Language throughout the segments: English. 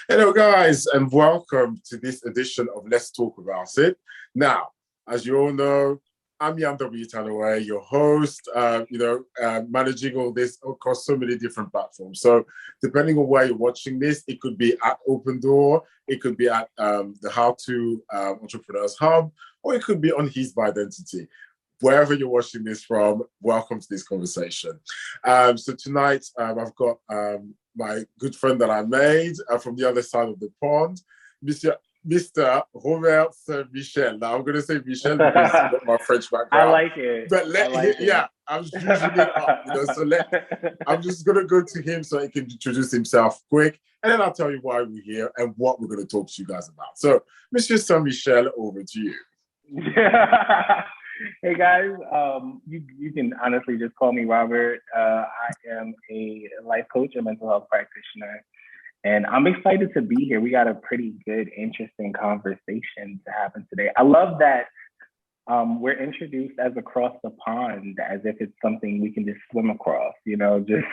Hello, guys, and welcome to this edition of Let's Talk About It. Now, as you all know, I'm Jan W. Tanaway, your host, managing all this across so many different platforms. So, depending on where you're watching this, it could be at Open Door, it could be at the How to Entrepreneurs Hub, or it could be on His by Identity. Wherever you're watching this from, welcome to this conversation. So tonight, I've got my good friend that I made from the other side of the pond, Mr. Robert Saint-Michel. Now I'm going to say Michel because he's got my French background. I like it. But I'm usually up, I'm just going to go to him so he can introduce himself quick, and then I'll tell you why we're here and what we're going to talk to you guys about. So, Mr. Saint-Michel, over to you. Hey guys, you can honestly just call me Robert. I am a life coach, a mental health practitioner, and I'm excited to be here. We got a pretty good, interesting conversation to happen today. I love that we're introduced as across the pond, as if it's something we can just swim across, just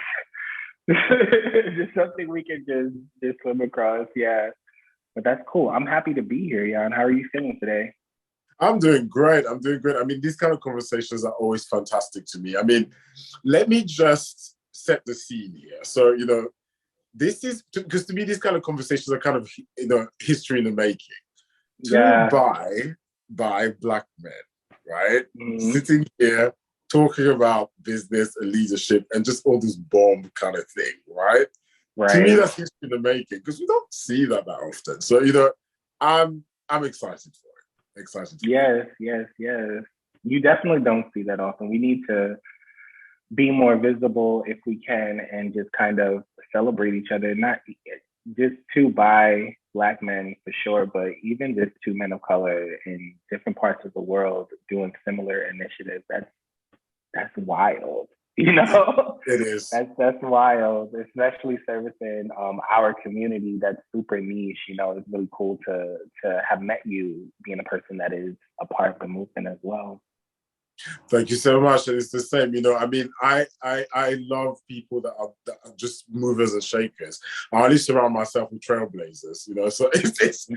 just something we can just swim across. Yeah, but that's cool. I'm happy to be here, Jan. How are you feeling today? I'm doing great. I mean, these kind of conversations are always fantastic to me. I mean, let me just set the scene here. So, this is, because to me, these kind of conversations are kind of, history in the making. Yeah. By Black men, right? Mm-hmm. Sitting here talking about business and leadership and just all this bomb kind of thing, right? To me, that's history in the making because we don't see that often. So, I'm excited for it. Yes. You definitely don't see that often. We need to be more visible if we can and just kind of celebrate each other, not just two by Black men for sure, but even just two men of color in different parts of the world doing similar initiatives. That's wild. It is. That's wild, especially servicing our community that's super niche. It's really cool to have met you, being a person that is a part of the movement as well. Thank you so much. And it's the same, I mean, I love people that are just movers and shakers. I only surround myself with trailblazers, so it's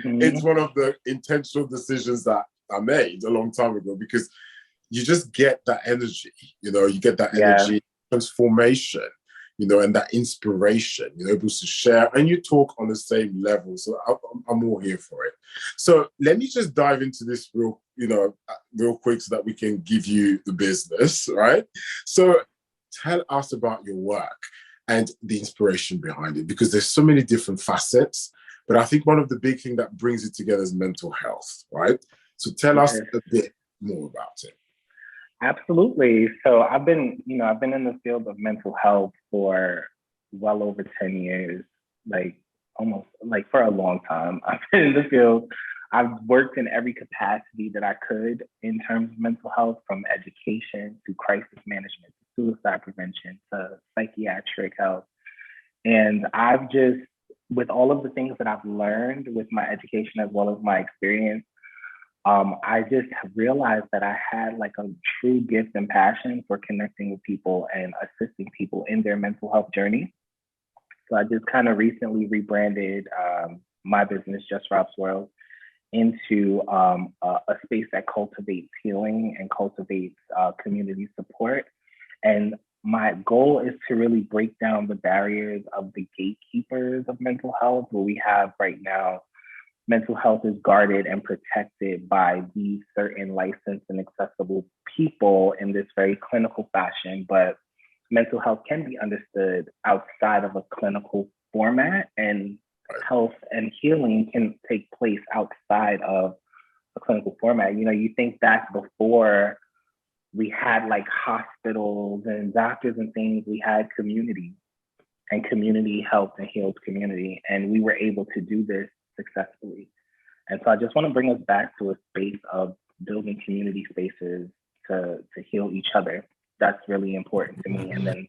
one of the intentional decisions that I made a long time ago because you just get that energy, you get that energy, transformation, and that inspiration, able to share and you talk on the same level. So I'm all here for it. So let me just dive into this real quick so that we can give you the business, right? So tell us about your work and the inspiration behind it, because there's so many different facets, but I think one of the big things that brings it together is mental health, right? So tell us a bit more about it. Absolutely. So I've been in the field of mental health for well over 10 years, almost for a long time. I've been in the field. I've worked in every capacity that I could in terms of mental health, from education to crisis management, to suicide prevention, to psychiatric health. And I've just, with all of the things that I've learned with my education as well as my experience, I just realized that I had a true gift and passion for connecting with people and assisting people in their mental health journey. So I just kind of recently rebranded my business, Just Rob's World, into a space that cultivates healing and cultivates community support. And my goal is to really break down the barriers of the gatekeepers of mental health, where we have right now mental health is guarded and protected by these certain licensed and accessible people in this very clinical fashion, but mental health can be understood outside of a clinical format, and health and healing can take place outside of a clinical format. You think back before we had hospitals and doctors and things, we had community, and community helped and healed community, and we were able to do this successfully. And so I just want to bring us back to a space of building community spaces to heal each other. That's really important to me. And then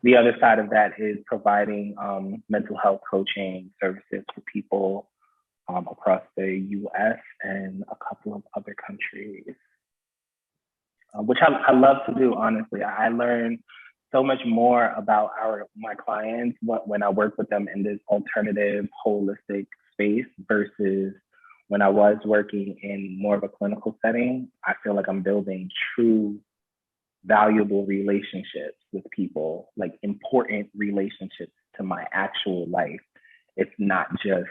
the other side of that is providing mental health coaching services for people across the US and a couple of other countries, which I love to do, honestly. I learn so much more about my clients when I work with them in this alternative, holistic space versus when I was working in more of a clinical setting. I feel like I'm building true, valuable relationships with people, like important relationships to my actual life. It's not just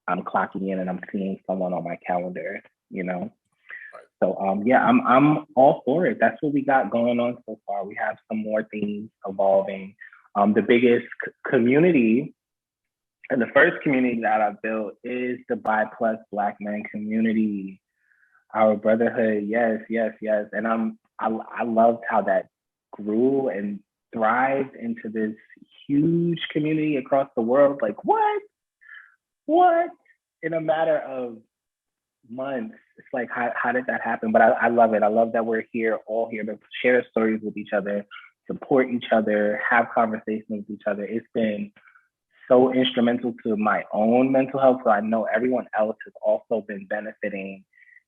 I'm clocking in and I'm seeing someone on my calendar, you know? So yeah, I'm all for it. That's what we got going on so far. We have some more things evolving. The biggest community and the first community that I built is the Bi Plus Black Men community, our brotherhood. Yes, yes, yes. And I loved how that grew and thrived into this huge community across the world. Like what? In a matter of months. It's like, how did that happen? But I love it. I love that we're all here to share stories with each other, support each other, have conversations with each other. It's been so instrumental to my own mental health. So I know everyone else has also been benefiting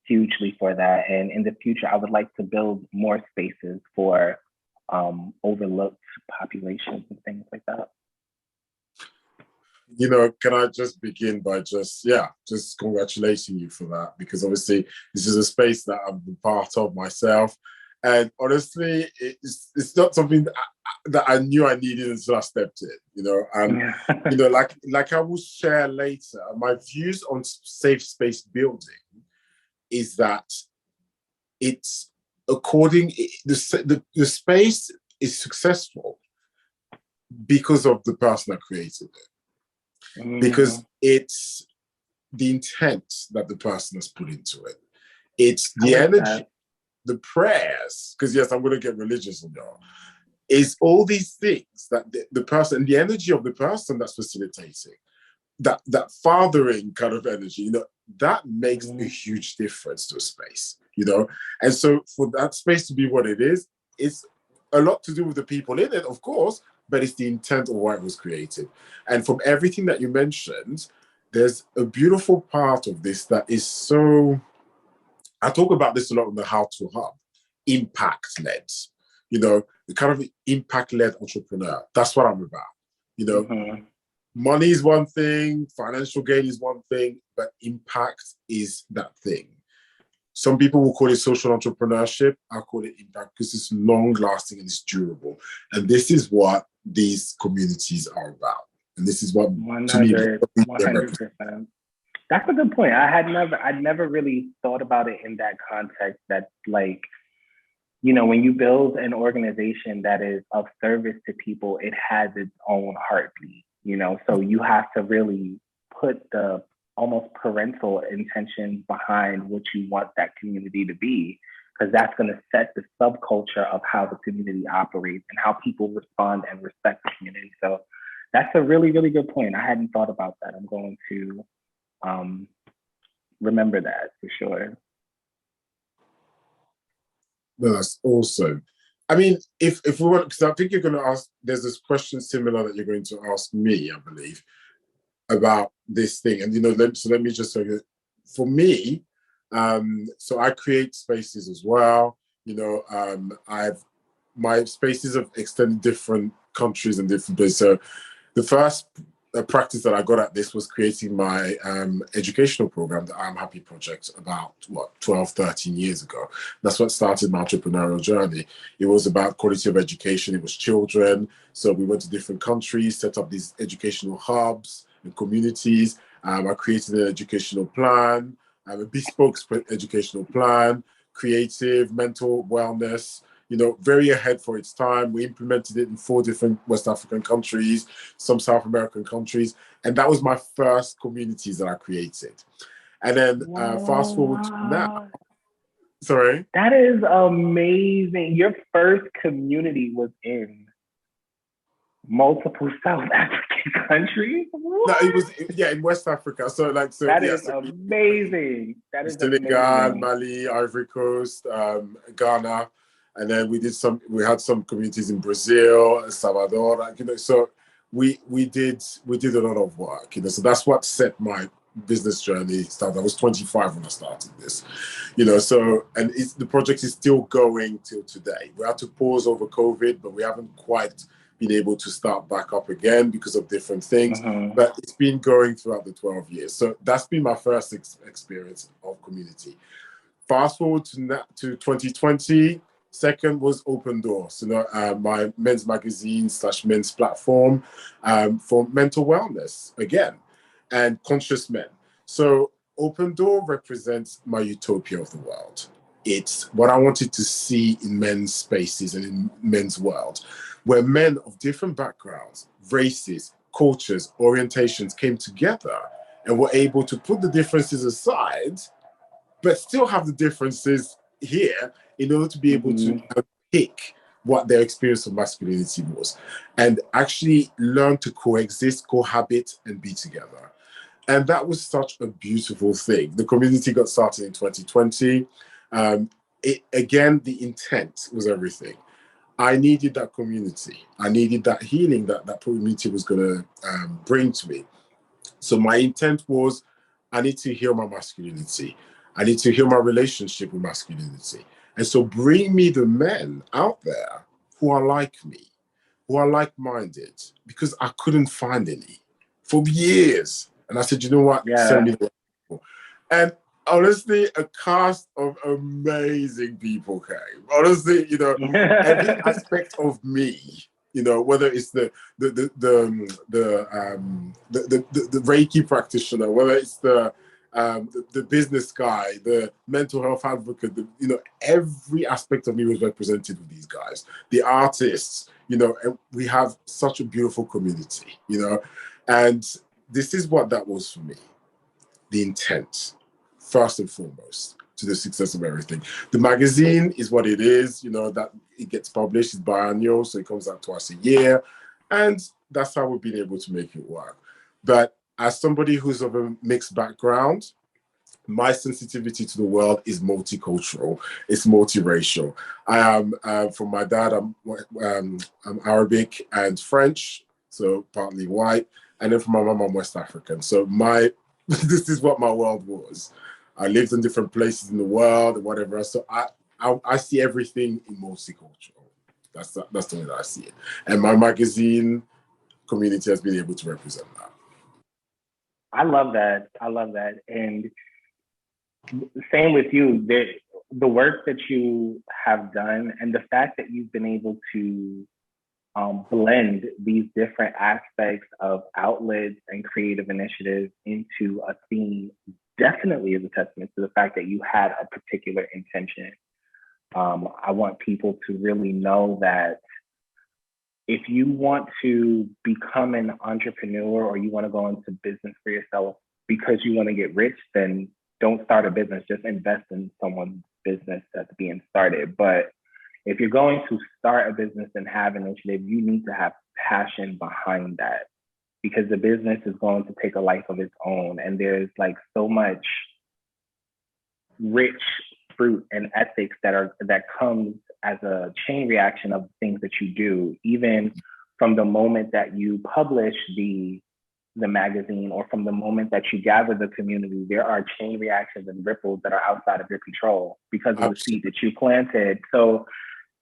hugely for that. And in the future, I would like to build more spaces for overlooked populations and things like that. You know, can I just begin by just congratulating you for that? Because obviously this is a space that I'm part of myself. And honestly, it's not something that I knew I needed until I stepped in, you know. And, you know, like I will share later, my views on safe space building is that it's the space is successful because of the person that created it. Because it's the intent that the person has put into it. It's the energy, the prayers, because yes, I'm going to get religious on y'all. It's all these things that the person, the energy of the person that's facilitating, that fathering kind of energy, you know, that makes a huge difference to a space, you know. And so for that space to be what it is, it's a lot to do with the people in it, of course, but it's the intent of why it was created. And from everything that you mentioned, there's a beautiful part of this that is so, I talk about this a lot in the How to Hub, impact-led, you know, the kind of impact-led entrepreneur. That's what I'm about, you know. Money is one thing, financial gain is one thing, but impact is that thing. Some people will call it social entrepreneurship. I call it impact because it's long lasting and it's durable. And this is what these communities are about. And this is what 100%. That's a good point. I'd never really thought about it in that context that, like, you know, when you build an organization that is of service to people, it has its own heartbeat, you know, so you have to really put the almost parental intention behind what you want that community to be, because that's going to set the subculture of how the community operates and how people respond and respect the community. So that's a really, really good point. I hadn't thought about that. I'm going to remember that for sure. No, that's awesome. I mean, if we want, because I think you're going to ask, there's this question similar that you're going to ask me, I believe, about this thing. And, you know, let me just say, for me, so I create spaces as well. You know, my spaces have extended different countries and different places. So the first practice that I got at this was creating my educational program, the I'm Happy Project, about 12, 13 years ago. That's what started my entrepreneurial journey. It was about quality of education. It was children. So we went to different countries, set up these educational hubs and communities. I created an educational plan, a bespoke educational plan, creative, mental wellness, you know, very ahead for its time. We implemented it in 4 different West African countries, some South American countries. And that was my first communities that I created. And then fast forward to now. Sorry? That is amazing. Your first community was in multiple South African countries? What? No, it was in West Africa. So that is amazing. That is Senegal, Mali, Ivory Coast, Ghana. And then we had some communities in Brazil, El Salvador, you know, so we did a lot of work, you know, so that's what set my business journey started. I was 25 when I started this, so, and the project is still going till today. We had to pause over COVID, but we haven't quite been able to start back up again because of different things. But it's been going throughout the 12 years. So that's been my first experience of community. Fast forward to 2020, second was Open Doors, my men's magazine / men's platform for mental wellness, again, and conscious men. So Open Door represents my utopia of the world. It's what I wanted to see in men's spaces and in men's world, where men of different backgrounds, races, cultures, orientations came together and were able to put the differences aside, but still have the differences here in order to be able to pick what their experience of masculinity was and actually learn to coexist, cohabit, and be together. And that was such a beautiful thing. The community got started in 2020. Again, the intent was everything. I needed that community. I needed that healing that community was going to bring to me. So my intent was, I need to heal my masculinity. I need to heal my relationship with masculinity. And so bring me the men out there who are like me, who are like-minded, because I couldn't find any for years. And I said, you know what? Yeah. Send me the people. And honestly, a cast of amazing people came. Honestly, every aspect of me, whether it's the Reiki practitioner, whether it's the business guy, the mental health advocate, every aspect of me was represented with these guys. The artists, and we have such a beautiful community, and this is what that was for me. The intent, first and foremost, to the success of everything. The magazine is what it is, that it gets published, it's biannual, so it comes out twice a year. And that's how we've been able to make it work. But as somebody who's of a mixed background, my sensitivity to the world is multicultural, it's multiracial. I am, from my dad, I'm Arabic and French, so partly white. And then from my mom, I'm West African. So this is what my world was. I lived in different places in the world and whatever. So I see everything in multicultural. That's the way that I see it. And my magazine community has been able to represent that. I love that. And same with you. The work that you have done and the fact that you've been able to blend these different aspects of outlets and creative initiatives into a theme definitely is a testament to the fact that you had a particular intention. I want people to really know that if you want to become an entrepreneur or you want to go into business for yourself because you want to get rich, then don't start a business, just invest in someone's business that's being started. But if you're going to start a business and have an initiative, you need to have passion behind that because the business is going to take a life of its own. And there's like so much rich fruit and ethics that comes as a chain reaction of things that you do, even from the moment that you publish the magazine or from the moment that you gather the community. There are chain reactions and ripples that are outside of your control because of the seed that you planted. So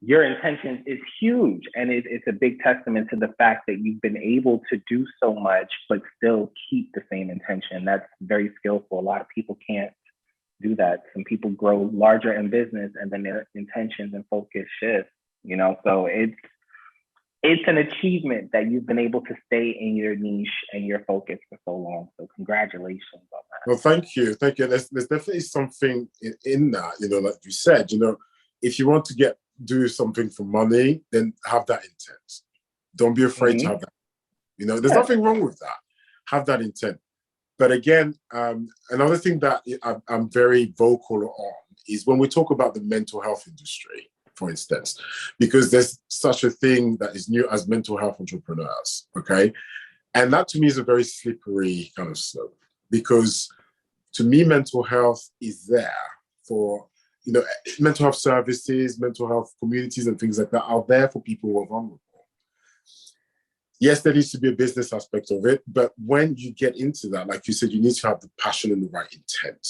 your intention is huge, and it's a big testament to the fact that you've been able to do so much but still keep the same intention. That's very skillful. A lot of people can't do that. Some people grow larger in business and then their intentions and focus shift, so it's an achievement that you've been able to stay in your niche and your focus for so long. So congratulations on that. Well, thank you. There's definitely something in that, like you said, if you want to do something for money, then have that intent. Don't be afraid to have that. There's nothing wrong with that. Have that intent. But again, another thing that I'm very vocal on is when we talk about the mental health industry, for instance, because there's such a thing that is new as mental health entrepreneurs, okay? And that to me is a very slippery kind of slope because to me, mental health is there for, mental health services, mental health communities and things like that are there for people who are vulnerable. Yes, there needs to be a business aspect of it, but when you get into that, like you said, you need to have the passion and the right intent,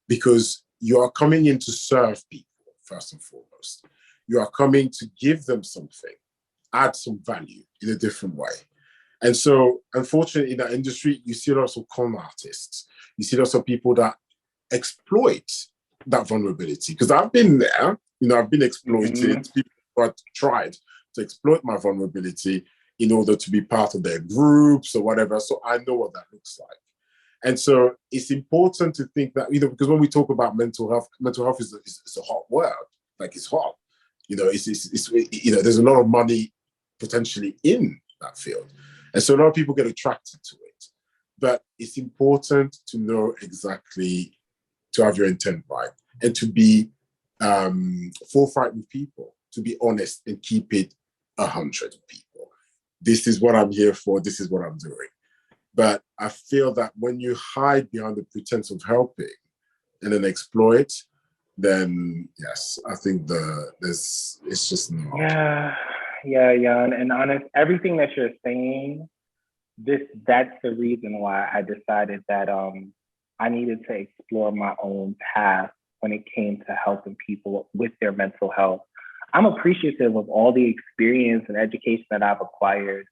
because you are coming in to serve people first and foremost. You are coming to give them something, add some value in a different way. And so, unfortunately, in that industry, you see lots of con artists. You see lots of people that exploit that vulnerability. Because I've been there, I've been exploited. People have tried to exploit my vulnerability in order to be part of their groups or whatever. So I know what that looks like. And so it's important to think that, because when we talk about mental health is a hot word. Like, it's hot. It's there's a lot of money potentially in that field. And so a lot of people get attracted to it. But it's important to know exactly, to have your intent right, and to be forthright with people, to be honest and keep it 100 people. This is what I'm here for. This is what I'm doing. But I feel that when you hide behind the pretense of helping and then exploit, then yes, I think it's just not. Yeah. And honest, everything that you're saying, that's the reason why I decided that I needed to explore my own path when it came to helping people with their mental health. I'm appreciative of all the experience and education that I've acquired,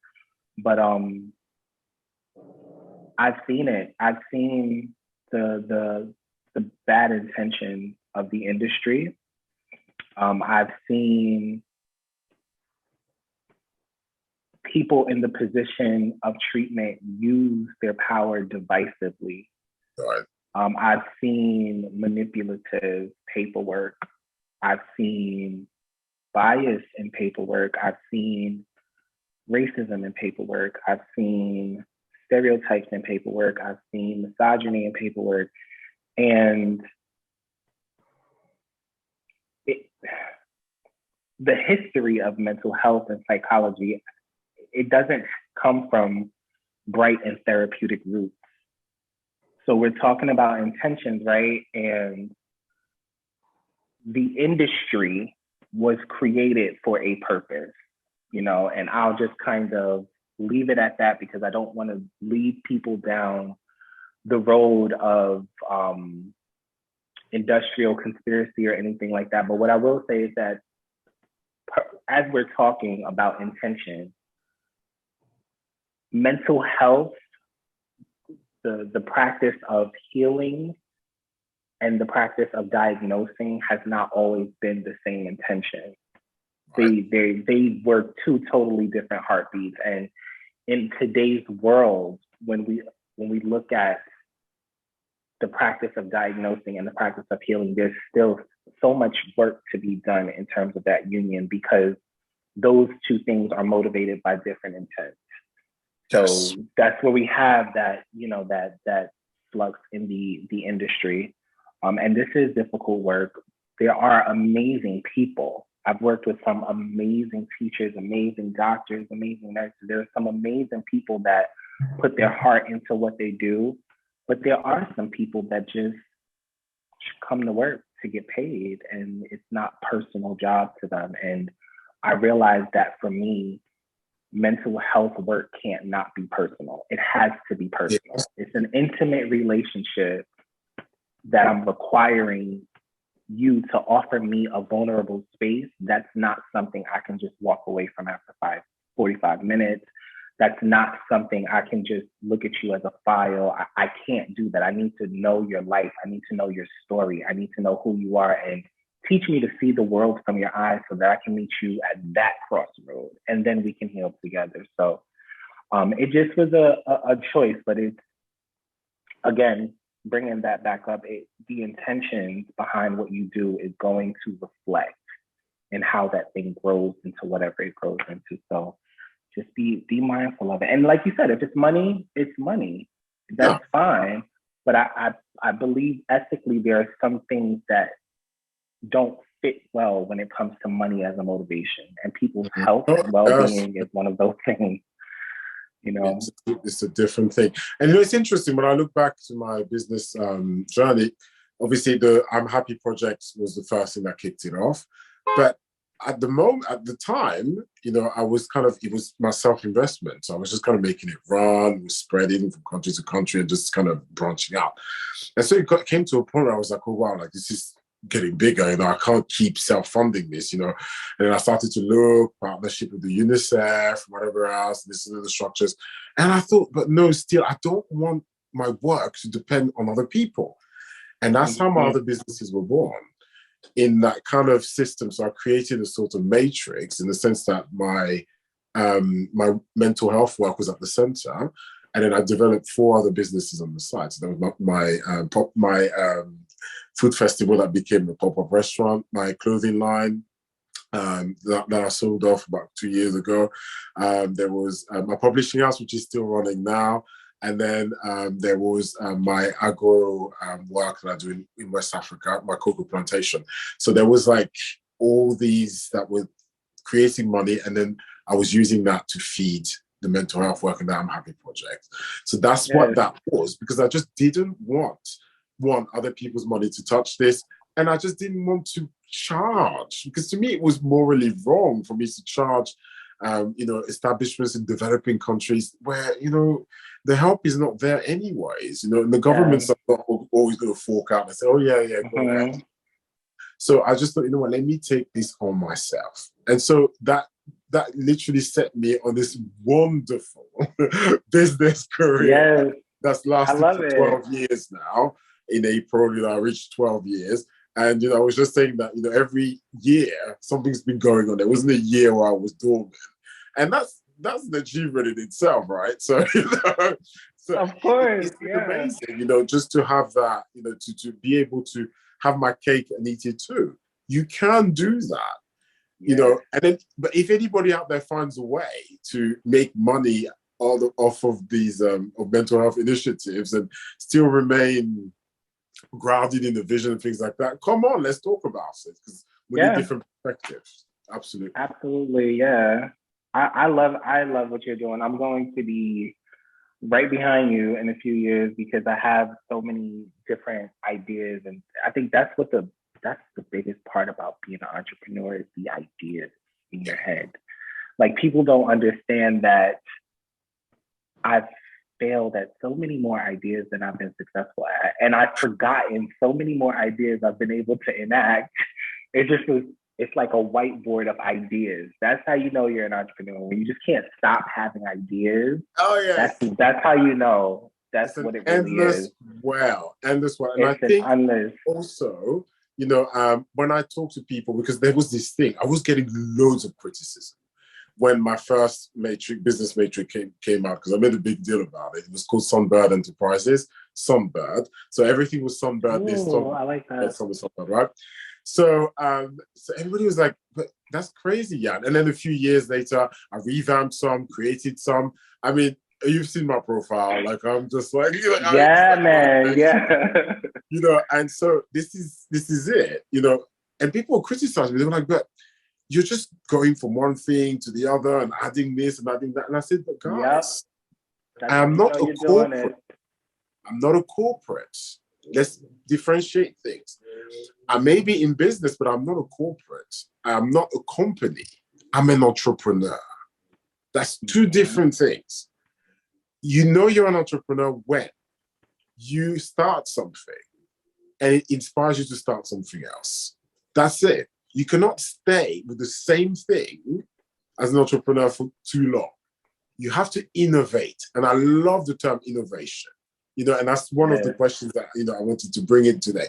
but I've seen it. I've seen the bad intention of the industry. I've seen people in the position of treatment use their power divisively. Right. I've seen manipulative paperwork. I've seen bias in paperwork. I've seen racism in paperwork. I've seen stereotypes in paperwork. I've seen misogyny in paperwork. And the history of mental health and psychology, it doesn't come from bright and therapeutic roots. So we're talking about intentions, right? And the industry was created for a purpose, and I'll just kind of leave it at that, because I don't want to lead people down the road of industrial conspiracy or anything like that. But what I will say is that as we're talking about intention, mental health, the practice of healing and the practice of diagnosing has not always been the same intention. Right. They were two totally different heartbeats. And in today's world, when we look at the practice of diagnosing and the practice of healing, there's still so much work to be done in terms of that union, because those two things are motivated by different intents. So that's where we have that, that flux in the industry. And this is difficult work. There are amazing people. I've worked with some amazing teachers, amazing doctors, amazing nurses. There are some amazing people that put their heart into what they do. But there are some people that just come to work to get paid, and it's not personal job to them. And I realized that for me, mental health work can't not be personal. It has to be personal. Yes. It's an intimate relationship that I'm requiring you to offer me a vulnerable space. That's not something I can just walk away from after 45 minutes. That's not something I can just look at you as a file. I can't do that. I need to know your life. I need to know your story. I need to know who you are, and teach me to see the world from your eyes so that I can meet you at that crossroad, and then we can heal together. So it just was a choice, but it's, again, bringing that back up, the intentions behind what you do is going to reflect in how that thing grows into whatever it grows into. So just be mindful of it. And like you said, if it's money, it's money. That's fine. But I believe ethically there are some things that don't fit well when it comes to money as a motivation. And people's health and well-being is one of those things. It's a different thing. And it's interesting, when I look back to my business journey, obviously the I'm Happy project was the first thing that kicked it off. But at the time, I was it was my self-investment. So I was just kind of making it run, was spreading from country to country and just kind of branching out. And so came to a point where I was like, oh, wow, like this is getting bigger. I can't keep self-funding this. And then I started to look, partnership with the UNICEF, whatever else, this and the structures. And I thought, but no, still, I don't want my work to depend on other people. And that's how my other businesses were born, in that kind of system. So I created a sort of matrix in the sense that my mental health work was at the center, and then I developed 4 other businesses on the side. So that was my food festival that became a pop-up restaurant, my clothing line that I sold off about 2 years ago. There was my publishing house, which is still running now. And then there was my agro work that I do in West Africa, my cocoa plantation. So there was like all these that were creating money, and then I was using that to feed the mental health work and the I'm Happy project. So that's what that was, because I just didn't want other people's money to touch this. And I just didn't want to charge, because to me, it was morally wrong for me to charge establishments in developing countries where, the help is not there anyways, and the governments are not always going to fork out and say, oh, yeah, go ahead. So I just thought, what, let me take this on myself. And so that literally set me on this wonderful business career that's lasted for 12 years now. In April, I reached 12 years. And, I was just saying that, every year something's been going on. There wasn't a year where I was dormant. And that's an achievement in itself, right? So, so of course, it's amazing, just to have that, to be able to have my cake and eat it too. You can do that, and then, but if anybody out there finds a way to make money off of these of mental health initiatives and still remain grounded in the vision and things like that, come on, let's talk about it, because we need different perspectives. Absolutely, yeah. I love what you're doing. I'm going to be right behind you in a few years, because I have so many different ideas, and I think that's the biggest part about being an entrepreneur, is the ideas in your head. Like, people don't understand that I've failed at so many more ideas than I've been successful at, and I've forgotten so many more ideas I've been able to enact. It's like a whiteboard of ideas. That's how you know you're an entrepreneur, when you just can't stop having ideas. Oh yeah, that's how you know. That's what it really is. Endless well. And I think also, when I talk to people, because there was this thing, I was getting loads of criticism when my first business matrix came out, because I made a big deal about it. It was called Sunbird Enterprises, Sunbird. So everything was Sunbird. I like that. Sunbird, right? So everybody was like, but that's crazy, Jan. And then a few years later, I revamped some, created some. I mean, you've seen my profile. Like, I'm just like, man. And so this is it, and people criticize me. They were like, but you're just going from one thing to the other and adding this and adding that. And I said, but guys, I'm not a corporate. I'm not a corporate. Let's differentiate things. I may be in business, but I'm not a corporate. I'm not a company. I'm an entrepreneur. That's 2 different things. You're an entrepreneur when you start something and it inspires you to start something else. That's it. You cannot stay with the same thing as an entrepreneur for too long. You have to innovate. And I love the term innovation. And that's one of the questions that, I wanted to bring in today.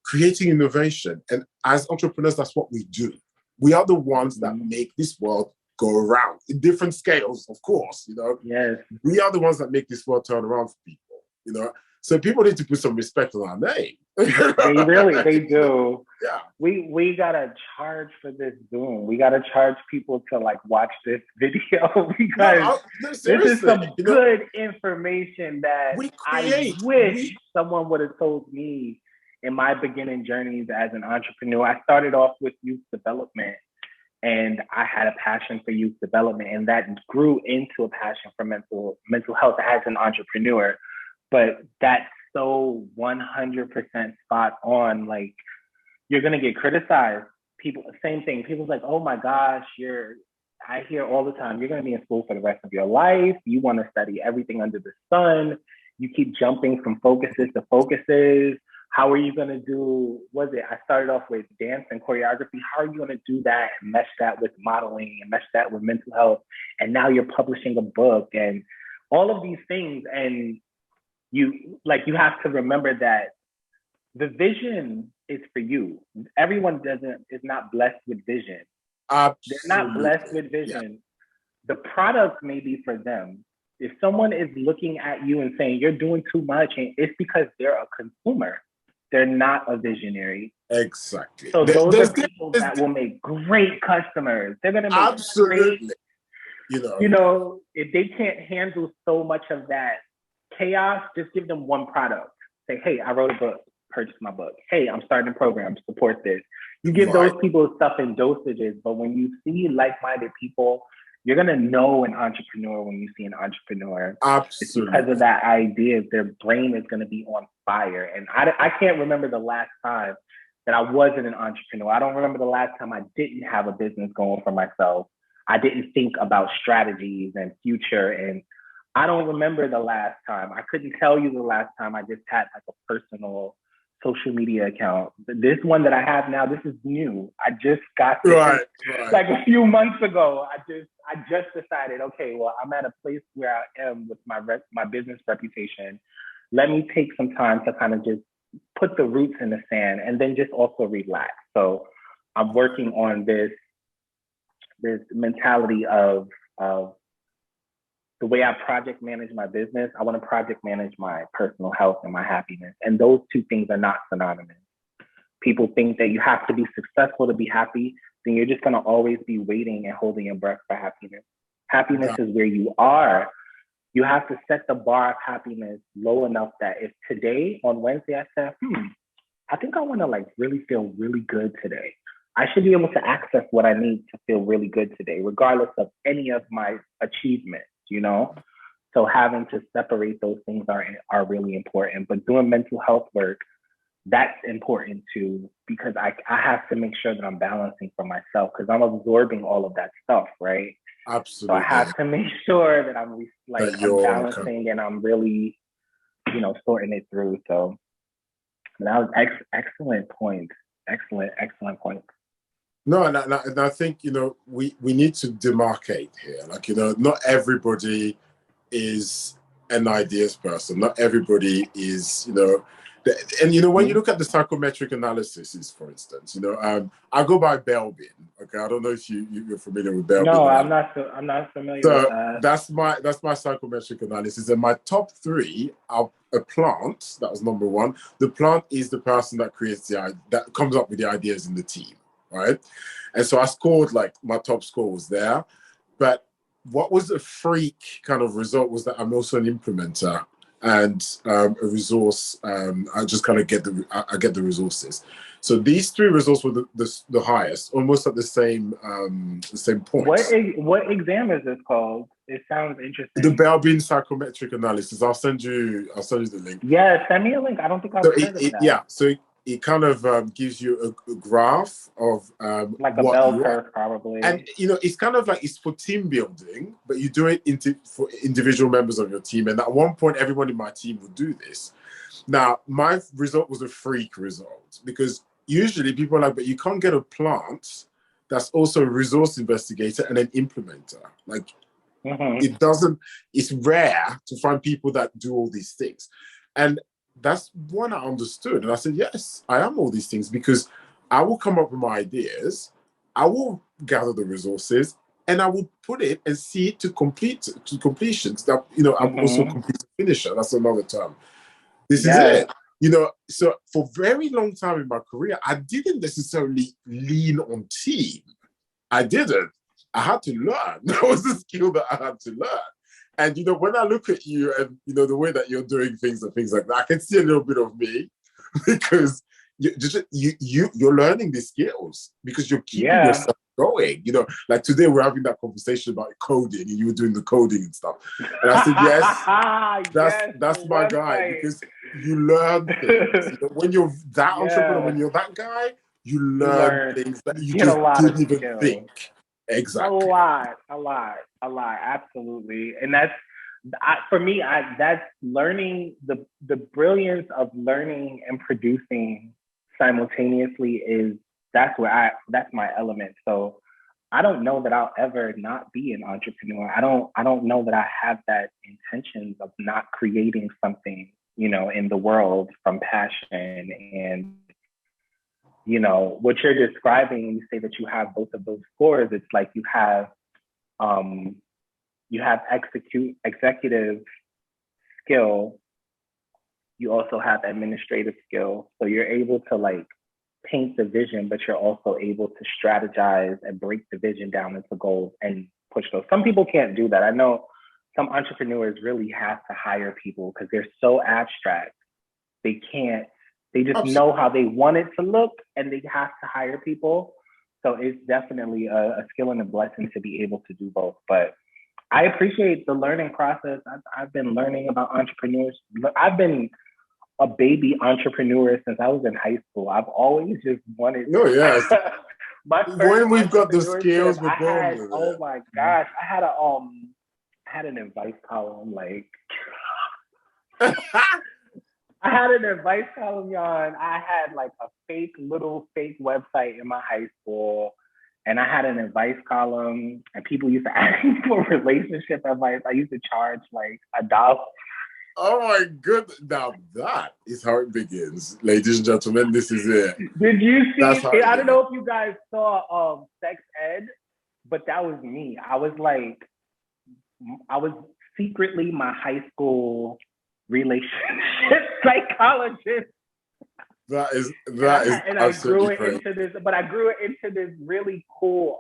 Creating innovation. And as entrepreneurs, that's what we do. We are the ones that make this world go around in different scales, of course, Yes. We are the ones that make this world turn around for people, So people need to put some respect on our name. They do. Yeah. We gotta charge for this Zoom. We gotta charge people to watch this video, because this is some good information that I wish someone would have told me in my beginning journeys as an entrepreneur. I started off with youth development, and I had a passion for youth development, and that grew into a passion for mental health as an entrepreneur. But that's so 100% spot on. Like, you're going to get criticized. people, same thing. People's like, oh my gosh, I hear all the time, you're going to be in school for the rest of your life. You want to study everything under the sun. You keep jumping from focuses to focuses. How are you going to do, I started off with dance and choreography. How are you going to do that and mesh that with modeling and mesh that with mental health? And now you're publishing a book and all of these things. And you have to remember that the vision is for you. Everyone is not blessed with vision. Absolutely. They're not blessed with vision. Yeah. The product may be for them. If someone is looking at you and saying you're doing too much, and it's because they're a consumer. They're not a visionary. Exactly. So those are people that will make great customers. They're going to make absolutely. You know, if they can't handle so much of that chaos, just give them one product. Say, hey, I wrote a book. Purchase my book. Hey, I'm starting a program. Support this. You give those people stuff in dosages, but when you see like-minded people, you're gonna know an entrepreneur when you see an entrepreneur. Absolutely. It's because of that idea. Their brain is gonna be on fire. And I can't remember the last time that I wasn't an entrepreneur. I don't remember the last time I didn't have a business going for myself. I didn't think about strategies and future. And I don't remember the last time. I couldn't tell you the last time I just had like a personal social media account. This one that I have now, this is new. I just got this like a few months ago. I just decided, okay, well, I'm at a place where I am with my business reputation. Let me take some time to kind of just put the roots in the sand and then just also relax. So I'm working on this mentality of the way I project manage my business. I want to project manage my personal health and my happiness. And those two things are not synonymous. People think that you have to be successful to be happy, then you're just going to always be waiting and holding your breath for happiness. Happiness is where you are. You have to set the bar of happiness low enough that if today on Wednesday I said, I think I want to like really feel really good today, I should be able to access what I need to feel really good today, regardless of any of my achievements, you know? So having to separate those things are really important. But doing mental health work, that's important too, because I have to make sure that I'm balancing for myself because I'm absorbing all of that stuff, right? Absolutely. So I have to make sure that I'm balancing and I'm really, sorting it through. So that was excellent point. Excellent point. No, and I think, we need to demarcate here. Like, not everybody is an ideas person. Not everybody is, and when you look at the psychometric analysis, for instance, I go by Belbin. Okay, I don't know if you're familiar with Belbin. No, I'm not familiar with that. That's my psychometric analysis, and my top three are a plant. That was number one. The plant is the person that creates that comes up with the ideas in the team, right? And so I scored like my top score was there, but what was a freak kind of result was that I'm also an implementer and a resource. I just kind of get the resources. So these three results were the highest, almost at the same point. What exam is this called? It sounds interesting. The Belbin psychometric analysis. I'll send you the link. Yeah, send me a link. I don't think I've heard of that. Yeah, so it kind of gives you a graph of like a bell curve, probably. And it's kind of like it's for team building, but you do it for individual members of your team. And at one point, everyone in my team would do this. Now, my result was a freak result because usually people are like, but you can't get a plant that's also a resource investigator and an implementer. Like, it's rare to find people that do all these things. And that's when I understood. And I said, yes, I am all these things because I will come up with my ideas, I will gather the resources, and I will put it and see it to completion. So that, I'm also a complete finisher. That's another term. This is it. So for a very long time in my career, I didn't necessarily lean on team. I didn't. I had to learn. That was a skill that I had to learn. And, when I look at you and, the way that you're doing things and things like that, I can see a little bit of me because you're learning these skills because you're keeping yourself going. Like today we're having that conversation about coding and you were doing the coding and stuff. And I said, yes, that's my guy because you learn things. When you're that entrepreneur, when you're that guy, you You learn learn, things that you you get a just lot of didn't even skills. think. Exactly. A lot, absolutely. And that's for me. That's learning the brilliance of learning and producing simultaneously is that's my element. So I don't know that I'll ever not be an entrepreneur. I don't know that I have that intentions of not creating something, in the world from passion. And what you're describing when you say that you have both of those scores, it's like um, you have executive skill. You also have administrative skill. So you're able to like paint the vision, but you're also able to strategize and break the vision down into goals and push those. Some people can't do that. I know some entrepreneurs really have to hire people because they're so abstract. They can't, they just know Absolutely. how they want it to look and they have to hire people. So it's definitely a skill and a blessing to be able to do both. But I appreciate the learning process. I've been learning about entrepreneurs. I've been a baby entrepreneur since I was in high school. I've always just wanted No, yes. my first When we've got the entrepreneurship. skills, we're born with Oh it. my gosh, I had an advice column. Like I had an advice column, y'all. And I had like a fake website in my high school. And I had an advice column, and people used to ask me for relationship advice. I used to charge like $1. Oh my goodness. Now that is how it begins. Ladies and gentlemen, this is it. Did you That's see? how it I don't begins. know if you guys saw Sex Ed, but that was me. I was secretly my high school relationship psychologist, That is and I grew absolutely it crazy. into this. But I grew it into this really cool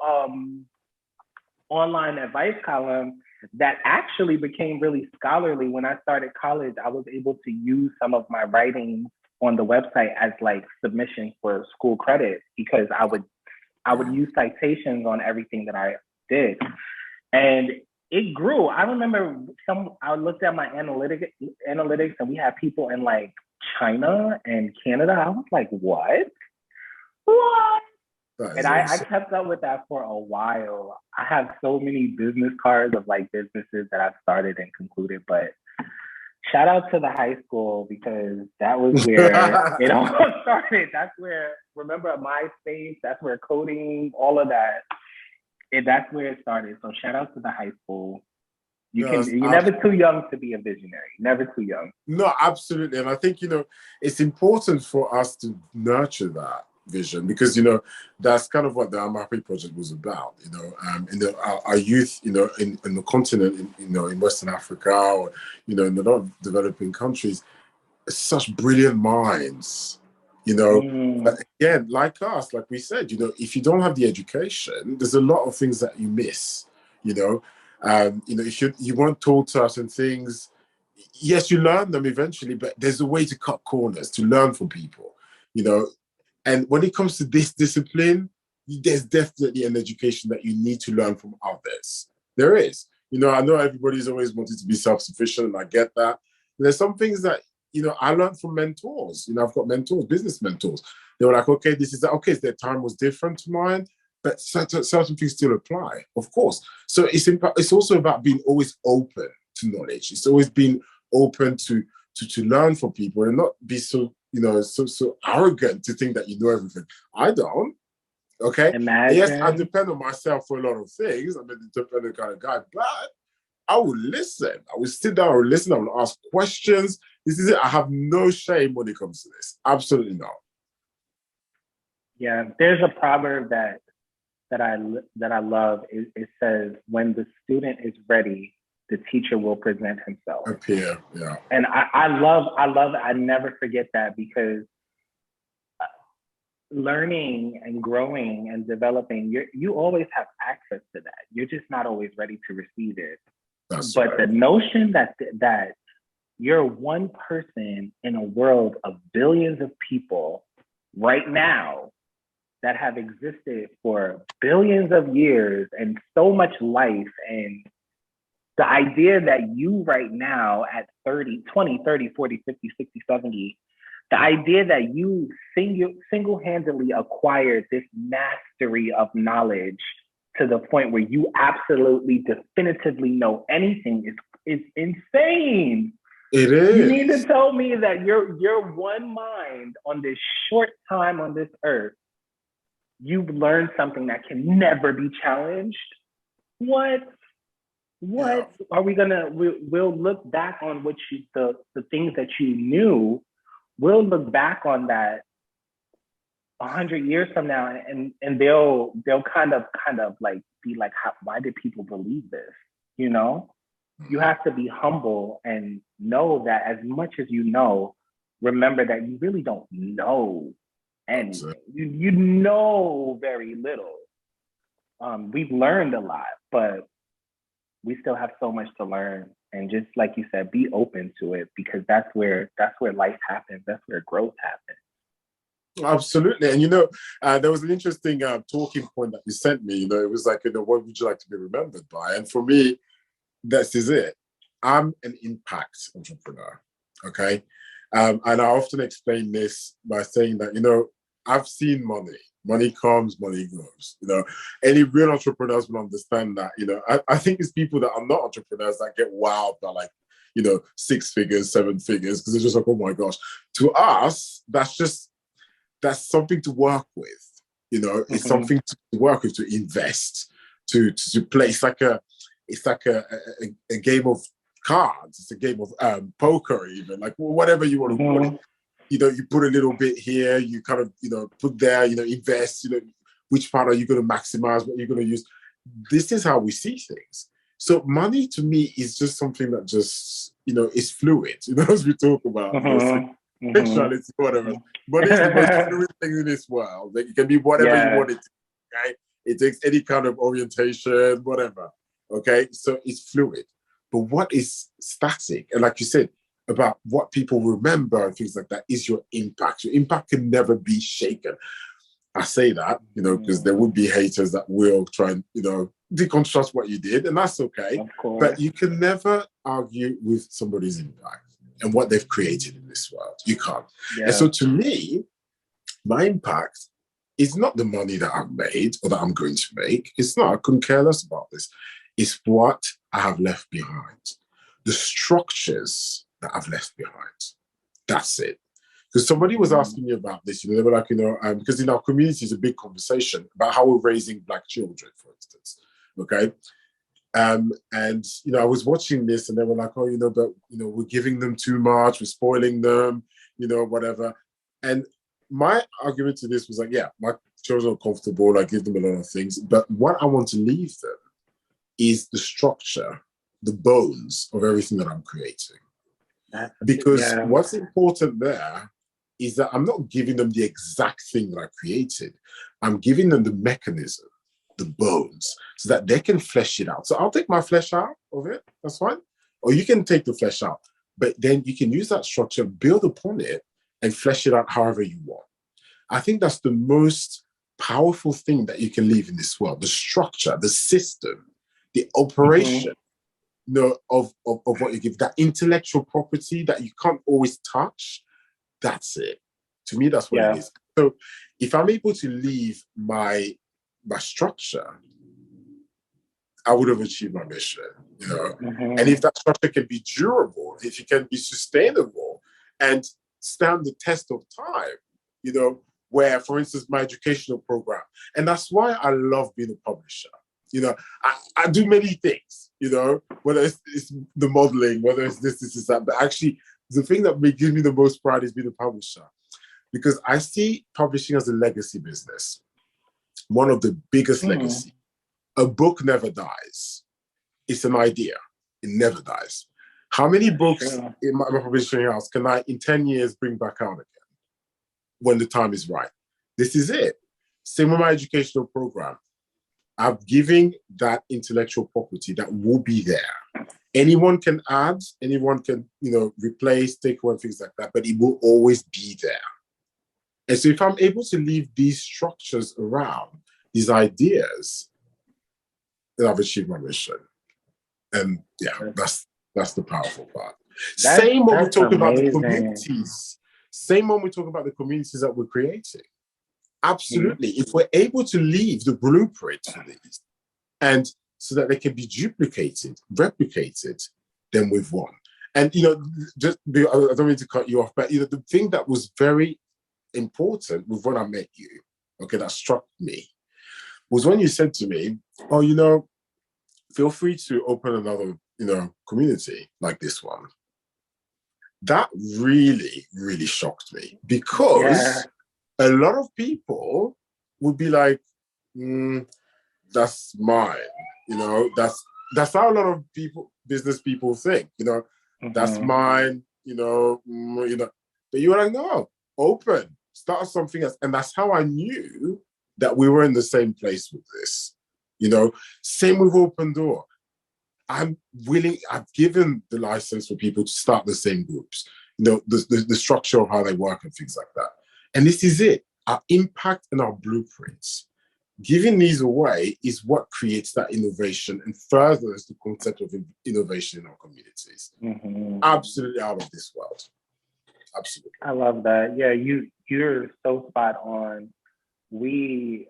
online advice column that actually became really scholarly. When I started college, I was able to use some of my writings on the website as like submission for school credit because I would Wow. use citations on everything that I did. And it grew. I remember I looked at my analytics and we had people in like China and Canada. I was like, what? What? That And is I awesome. kept up with that for a while. I have so many business cards of like businesses that I've started and concluded, but shout out to the high school because that was where it all started. That's where, remember MySpace, that's where coding, all of that, and that's where it started. So shout out to the high school. No, You're never too young to be a visionary. Never too young. no, absolutely. And I think, it's important for us to nurture that vision because, that's kind of what the I'm Happy Project was about, our youth, in the continent, in Western Africa or, in a lot of developing countries, such brilliant minds, Mm, but again, like us, like we said, if you don't have the education, there's a lot of things that you miss, you know. If you weren't taught certain things, yes, you learn them eventually, but there's a way to cut corners to learn from people, you know. And when it comes to this discipline, there's definitely an education that you need to learn from others. There is. I know everybody's always wanted to be self-sufficient, and I get that. There's some things that I learned from mentors. I've got mentors, business mentors. They were like, okay, this is okay. Their time was different to mine, but certain things still apply, of course. So it's also about being always open to knowledge. It's always being open to learn from people and not be so so arrogant to think that you know everything. I don't. Okay. Yes, I imagine. depend on myself for a lot of things. I'm an independent kind of guy, but I will listen. I will sit down and listen. I will ask questions. This is it. I have no shame when it comes to this. Absolutely not. Yeah, there's a proverb that I love. It says, "When the student is ready, the teacher will present himself." Appear. Yeah. And I love it. I never forget that because learning and growing and developing, you always have access to that. You're just not always ready to receive it. That's But right. the notion that you're one person in a world of billions of people right now that have existed for billions of years and so much life, and the idea that you right now at 30, 20, 30, 40, 50, 60, 70 The idea that you single-handedly acquired this mastery of knowledge to the point where you absolutely definitively know anything is insane. It is. You need to tell me that your one mind on this short time on this earth, you've learned something that can never be challenged. What are we gonna? We'll look back on what the things that you knew. We'll look back on that 100 years from now, and they'll kind of like be like, why did people believe this? You know, you have to be humble and know that as much as you know, remember that you really don't know anything. You know very little. We've learned a lot, but we still have so much to learn. And just like you said, be open to it, because that's where life happens. That's where growth happens. Absolutely. And, there was an interesting talking point that you sent me. It was like, what would you like to be remembered by? And for me, this is it. I'm an impact entrepreneur. Okay. And I often explain this by saying that, I've seen money. Money comes, money goes. Any real entrepreneurs will understand that. I think it's people that are not entrepreneurs that get wowed by 6 figures, 7 figures, because it's just like, oh my gosh. To us, that's something to work with. It's something to work with, to invest, to play. It's like a game of cards. It's a game of poker, even, like whatever you want to call it. You put a little bit here, you kind of, put there, invest, which part are you going to maximize, what you're going to use. This is how we see things. So money to me is just something that just, is fluid, as we talk about, sexuality, whatever. Money is the most fluid thing in this world. Like, it can be whatever you want it to be, okay? It takes any kind of orientation, whatever, okay? So it's fluid. But what is static, and like you said, about what people remember and things like that, is your impact. Your impact can never be shaken. I say that, because there would be haters that will try and, deconstruct what you did, and that's okay. But you can never argue with somebody's impact and what they've created in this world. You can't. Yeah. And so to me, my impact is not the money that I've made or that I'm going to make. It's not. I couldn't care less about this. It's what I have left behind. The structures that I've left behind. That's it. Because somebody was asking me about this, they were like, because in our community is a big conversation about how we're raising Black children, for instance. Okay. And I was watching this, and they were like, oh, but we're giving them too much, we're spoiling them, whatever. And my argument to this was like, yeah, my children are comfortable, I give them a lot of things, but what I want to leave them is the structure, the bones of everything that I'm creating. Because what's important there is that I'm not giving them the exact thing that I created. I'm giving them the mechanism, the bones, so that they can flesh it out. So I'll take my flesh out of it, that's fine. Or you can take the flesh out, but then you can use that structure, build upon it, and flesh it out however you want. I think that's the most powerful thing that you can leave in this world: the structure, the system, the operation. Of what you give, that intellectual property that you can't always touch. That's it. To me, that's what it is. So if I'm able to leave my structure, I would have achieved my mission, And if that structure can be durable, if it can be sustainable and stand the test of time, where, for instance, my educational program, and that's why I love being a publisher. I do many things, whether it's the modeling, whether it's this, that. But actually, the thing that gives me the most pride is being a publisher, because I see publishing as a legacy business, one of the biggest legacy. A book never dies. It's an idea. It never dies. How many books in my publishing house can I, in 10 years, bring back out again when the time is right? This is it. Same with my educational program. I'm giving that intellectual property that will be there. Anyone can add, anyone can, replace, take away, things like that, but it will always be there. And so if I'm able to leave these structures around, these ideas, then I've achieved my mission. And that's the powerful part. Same when we talk about the communities. Same when we talk about the communities that we're creating. Absolutely. If we're able to leave the blueprint for these, and so that they can be duplicated, replicated, then we've won. And, I don't mean to cut you off, but, the thing that was very important with when I met you, okay, that struck me, was when you said to me, oh, feel free to open another, community like this one. That really, really shocked me, because a lot of people would be like, that's mine. That's how a lot of business people think, that's mine, but you were like, no, open, start something else. And that's how I knew that we were in the same place with this, same with Open Door. I've given the license for people to start the same groups, the structure of how they work and things like that. And this is it, our impact and our blueprints. Giving these away is what creates that innovation and furthers the concept of innovation in our communities. Absolutely out of this world. Absolutely. I love that. Yeah, you're so spot on. We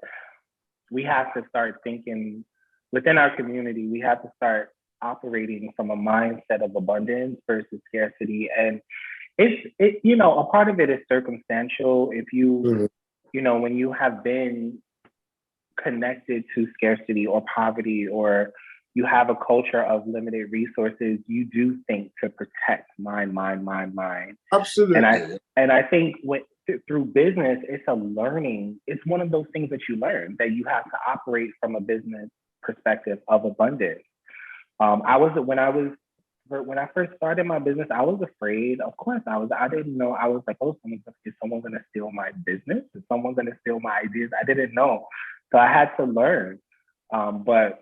have to start thinking within our community. We have to start operating from a mindset of abundance versus scarcity. And a part of it is circumstantial. If you, when you have been connected to scarcity or poverty, or you have a culture of limited resources, you do think to protect mine. Absolutely. And I think through business, it's a learning. It's one of those things that you learn, that you have to operate from a business perspective of abundance. When I first started my business, I was afraid. Of course, I didn't know. I was like, oh, is someone going to steal my business? Is someone going to steal my ideas? I didn't know. So I had to learn. But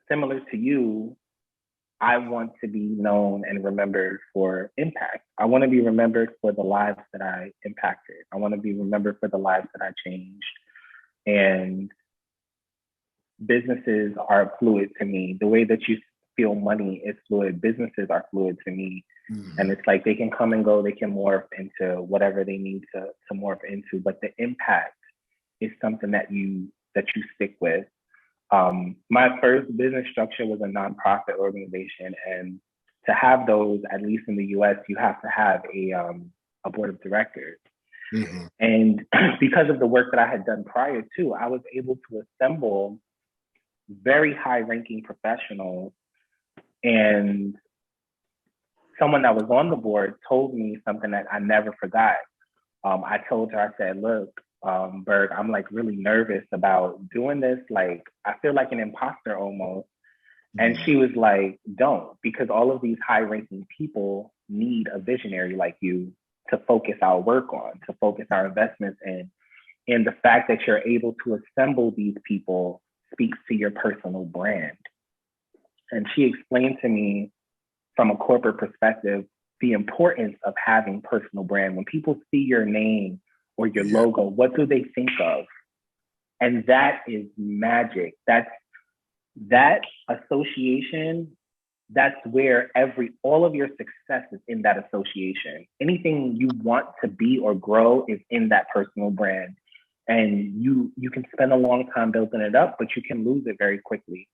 similar to you, I want to be known and remembered for impact. I want to be remembered for the lives that I impacted. I want to be remembered for the lives that I changed. And businesses are fluid to me. The way that you feel money is fluid. Businesses are fluid to me. And it's like they can come and go, they can morph into whatever they need to morph into. But the impact is something that you stick with. My first business structure was a nonprofit organization. And to have those, at least in the US, you have to have a board of directors. And because of the work that I had done prior to, I was able to assemble very high-ranking professionals. And someone that was on the board told me something that I never forgot. I told her, I said, look, Berg, I'm like really nervous about doing this. Like, I feel like an imposter almost. And she was like, don't, because all of these high-ranking people need a visionary like you to focus our work on, to focus our investments in. And the fact that you're able to assemble these people speaks to your personal brand. And she explained to me from a corporate perspective, the importance of having personal brand. When people see your name or your logo, what do they think of? And that is magic. That association, that's where all of your success is in that association. Anything you want to be or grow is in that personal brand. And you can spend a long time building it up, but you can lose it very quickly.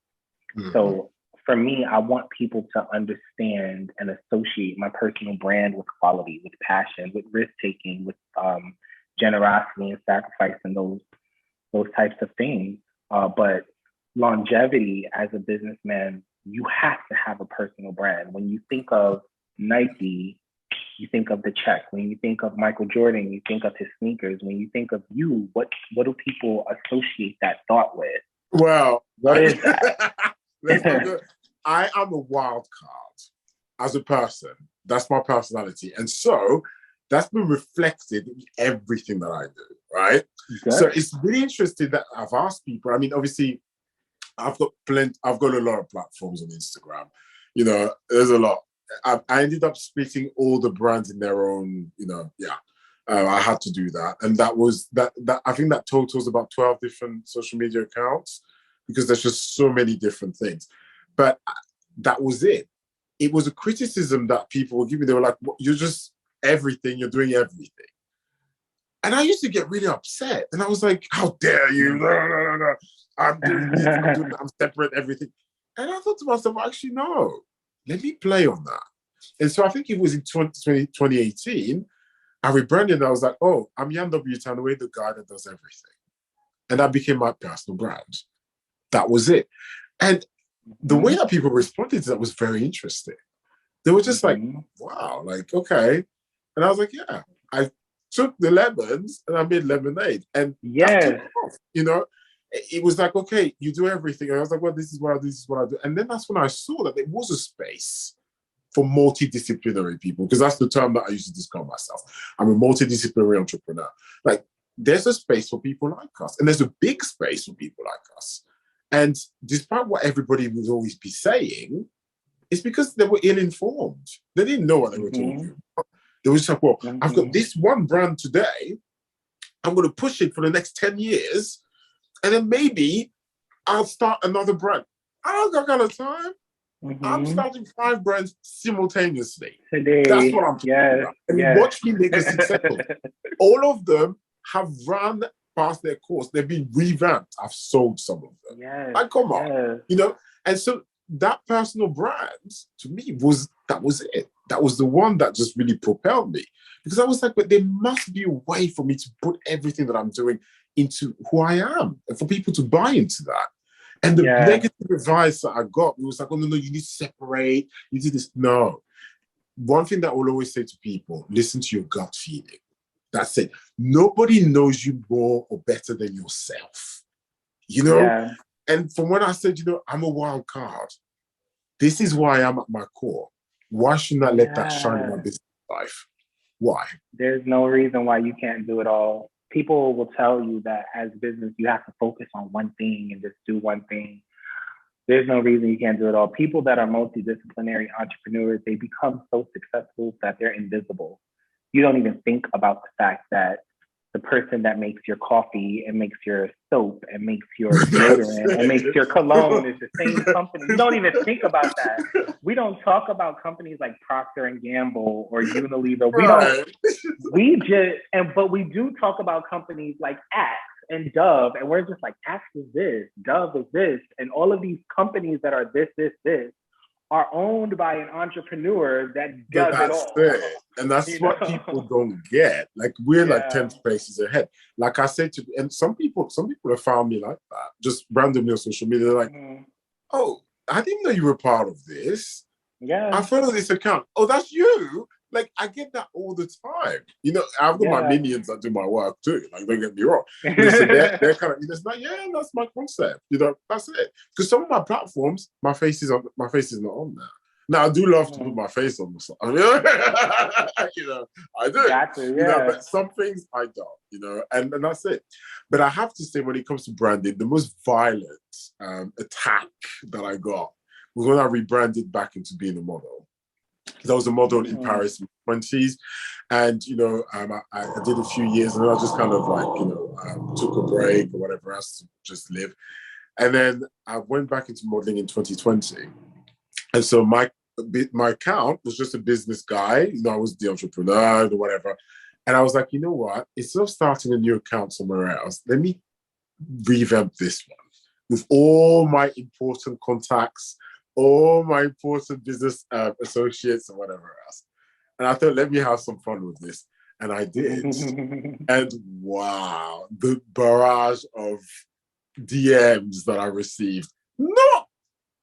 So for me, I want people to understand and associate my personal brand with quality, with passion, with risk-taking, with generosity and sacrifice, and those types of things. But longevity as a businessman, you have to have a personal brand. When you think of Nike, you think of the check. When you think of Michael Jordan, you think of his sneakers. When you think of you, what do people associate that thought with? Well, what is that? I am a wild card as a person. That's my personality. And so that's been reflected in everything that I do, right? Good. So it's really interesting that I've asked people. I mean, obviously, I've got a lot of platforms on Instagram. There's a lot. I ended up splitting all the brands in their own, I had to do that. And that was that I think that totals about 12 different social media accounts, because there's just so many different things. But that was it. It was a criticism that people were giving. They were like, you're just everything, you're doing everything. And I used to get really upset. And I was like, how dare you? No, no, no, no. I'm doing this, I'm doing that, I'm separate everything. And I thought to myself, actually, no, let me play on that. And so I think it was in 2018, I rebranded and I was like, oh, I'm Yan W. Tanwe, the guy that does everything. And that became my personal brand. That was it. And the way that people responded to that was very interesting. They were just like, wow, like, okay. And I was like, yeah, I took the lemons and I made lemonade. And that took off, you know? It was like, okay, you do everything. And I was like, well, this is what I do. And then that's when I saw that there was a space for multidisciplinary people, because that's the term that I used to describe myself. I'm a multidisciplinary entrepreneur. Like, there's a space for people like us, and there's a big space for people like us. And despite what everybody would always be saying, it's because they were ill-informed. They didn't know what they were talking about. They were just like, well, I've got this one brand today. I'm going to push it for the next 10 years. And then maybe I'll start another brand. I don't got kind of time. I'm starting 5 brands simultaneously. Today, that's what I'm talking about. And you watch me make a success of it. All of them have run past their course. They've been revamped. I've sold some of them. Like, come on, you know? And so that personal brand, to me, that was it. That was the one that just really propelled me. Because I was like, but there must be a way for me to put everything that I'm doing into who I am, and for people to buy into that. And the negative advice that I got was like, oh, no, you need to separate, you do this. No. One thing that I will always say to people, listen to your gut feeling. That's it. Nobody knows you more or better than yourself. You know? Yeah. And from when I said, you know, I'm a wild card, this is why I'm at my core. Why shouldn't I let that shine in my business life? Why? There's no reason why you can't do it all. People will tell you that as business, you have to focus on one thing and just do one thing. There's no reason you can't do it all. People that are multidisciplinary entrepreneurs, they become so successful that they're invisible. You don't even think about the fact that the person that makes your coffee and makes your soap and makes your deodorant and makes your cologne is the same company. You don't even think about that. We don't talk about companies like Procter and Gamble or Unilever. But we do talk about companies like Axe and Dove, and we're just like, Axe is this, Dove is this, and all of these companies that are this are owned by an entrepreneur that does it all. It. And that's what people don't get. Like, we're like 10 spaces ahead. Like I said to, and some people have found me like that, just randomly on social media. They're like, oh, I didn't know you were part of this. Yeah. I follow this account. Oh, that's you. Like, I get that all the time. You know, I've got my minions that do my work too. Like, don't get me wrong. So they're kind of, it's like, yeah, that's my concept. You know, that's it. Because some of my platforms, my face is not on there. Now, I do love to put my face on the side. You know, I do. Exactly, you know, but some things I don't, you know, and that's it. But I have to say, when it comes to branding, the most violent attack that I got was when I rebranded back into being a model. I was a model in Paris in my 20s, and you know, I did a few years, and then I just kind of like, you know, took a break or whatever else to just live, and then I went back into modeling in 2020, and so my account was just a business guy. You know, I was the entrepreneur or whatever, and I was like, you know what? Instead of starting a new account somewhere else, let me revamp this one with all my important contacts, all my important business associates and whatever else. And I thought, let me have some fun with this. And I did. And wow, the barrage of DMs that I received, not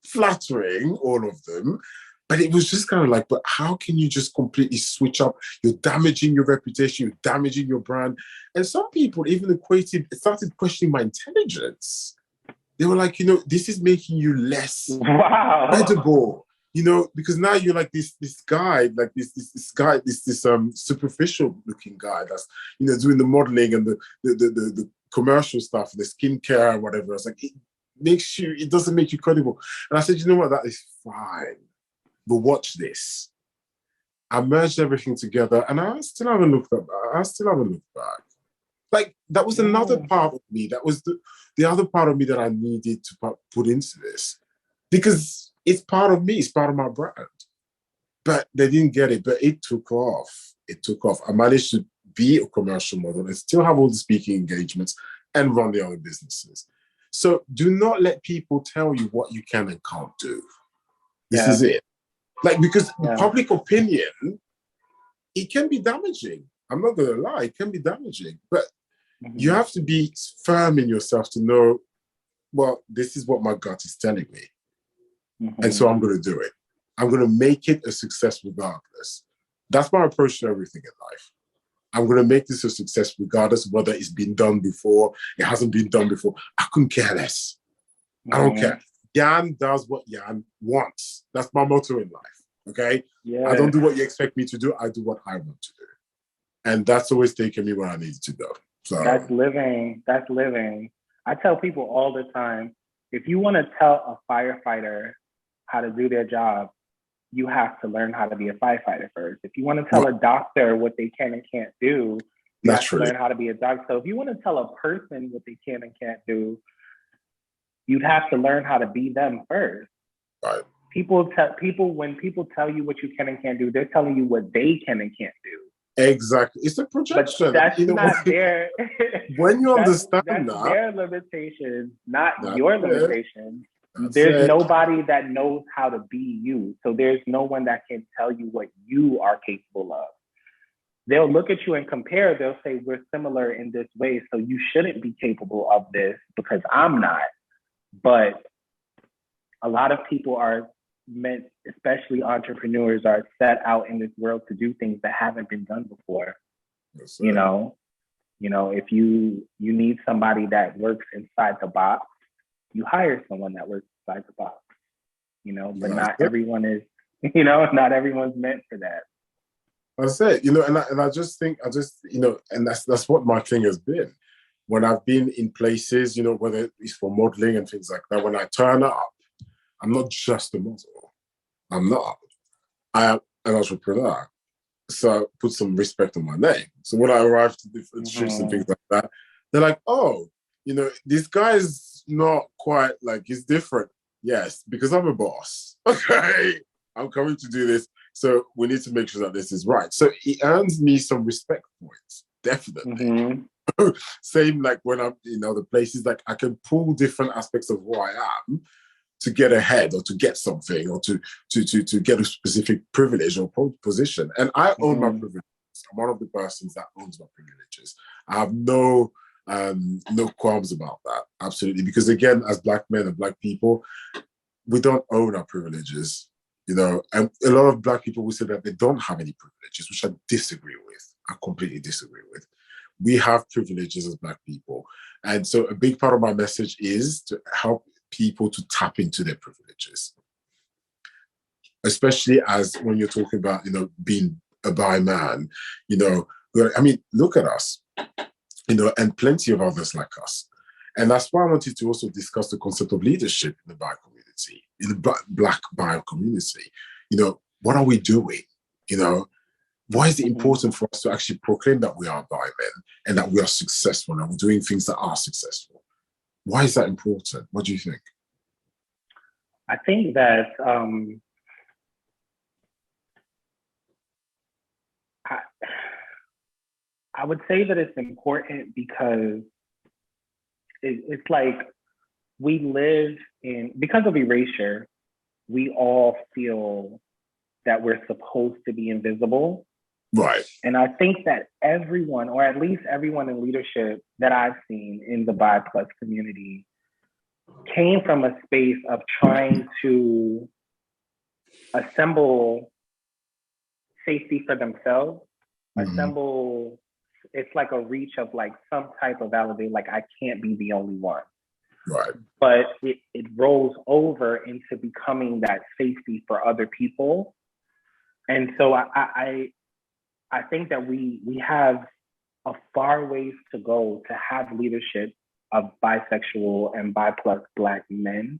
flattering, all of them, but it was just kind of like, but how can you just completely switch up? You're damaging your reputation, you're damaging your brand. And some people even started questioning my intelligence. They were like, you know, this is making you less credible, you know, because now you're like this guy, like this superficial looking guy that's, you know, doing the modeling and the commercial stuff, the skincare and whatever. It's like, it doesn't make you credible. And I said, you know what, that is fine. But watch this. I merged everything together and I still haven't looked back. Like, that was another part of me. That was the other part of me that I needed to put into this. Because it's part of me. It's part of my brand. But they didn't get it. But it took off. it took off. I managed to be a commercial model and still have all the speaking engagements and run the other businesses. So do not let people tell you what you can and can't do. This is it. Like, because public opinion, it can be damaging. I'm not going to lie, it can be damaging. But you have to be firm in yourself to know, well, this is what my gut is telling me. And so I'm going to do it. I'm going to make it a success regardless. That's my approach to everything in life. I'm going to make this a success regardless of whether it's been done before, it hasn't been done before. I couldn't care less. I don't care. Jan does what Jan wants. That's my motto in life, okay? I don't do what you expect me to do. I do what I want to do. And that's always taken me where I need to go. So that's living. That's living. I tell people all the time, if you want to tell a firefighter how to do their job, you have to learn how to be a firefighter first. If you want to tell a doctor what they can and can't do, you have to learn how to be a doctor. So if you want to tell a person what they can and can't do, you'd have to learn how to be them first. Right. When people tell you what you can and can't do, they're telling you what they can and can't do. Exactly. It's a projection. But that's not their... When you understand that's that... their limitations, not your limitations. That's there's nobody that knows how to be you. So there's no one that can tell you what you are capable of. They'll look at you and compare. They'll say, we're similar in this way, so you shouldn't be capable of this because I'm not. But a lot of people are meant, especially entrepreneurs, are set out in this world to do things that haven't been done before. Yes, you know, if you need somebody that works inside the box, you hire someone that works inside the box, but not everyone is, not everyone's meant for that. That's it, and I just think, and that's what my thing has been. When I've been in places, whether it's for modeling and things like that, when I turn up, I'm not just a model. I'm not. I am an entrepreneur. So put some respect on my name. So when I arrive to different shifts and things like that, they're like, oh, this guy's not quite like, he's different. Yes, because I'm a boss. Okay, I'm coming to do this. So we need to make sure that this is right. So it earns me some respect points, definitely. Same like when I'm in other places, like I can pull different aspects of who I am to get ahead or to get something or to get a specific privilege or position. And I own my privileges. I'm one of the persons that owns my privileges. I have no qualms about that, absolutely. Because again, as Black men and Black people, we don't own our privileges, and a lot of Black people will say that they don't have any privileges, which I disagree with. I completely disagree with. We have privileges as Black people. And so a big part of my message is to help people to tap into their privileges, especially as when you're talking about, being a bi man, I mean, look at us, and plenty of others like us. And that's why I wanted to also discuss the concept of leadership in the bi community, in the Black bi community. What are we doing? Why is it important for us to actually proclaim that we are bi men and that we are successful and we're doing things that are successful? Why is that important? What do you think? I think that I would say that it's important because it's like we live because of erasure, we all feel that we're supposed to be invisible. Right. And I think that everyone, or at least everyone in leadership that I've seen in the Bi+ community, came from a space of trying to assemble safety for themselves, assemble, it's like a reach of like some type of validation, like I can't be the only one. Right. But it rolls over into becoming that safety for other people. And so I think that we have a far ways to go to have leadership of bisexual and bi+ Black men.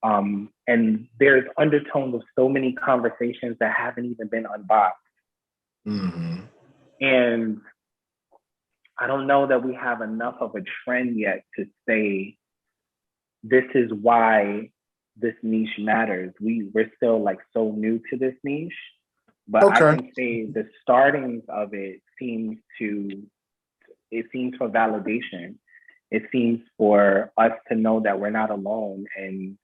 And there's undertones of so many conversations that haven't even been unboxed. And I don't know that we have enough of a trend yet to say, this is why this niche matters. We're still like so new to this niche But I Okay. can say the startings of it seems for validation. It seems for us to know that we're not alone and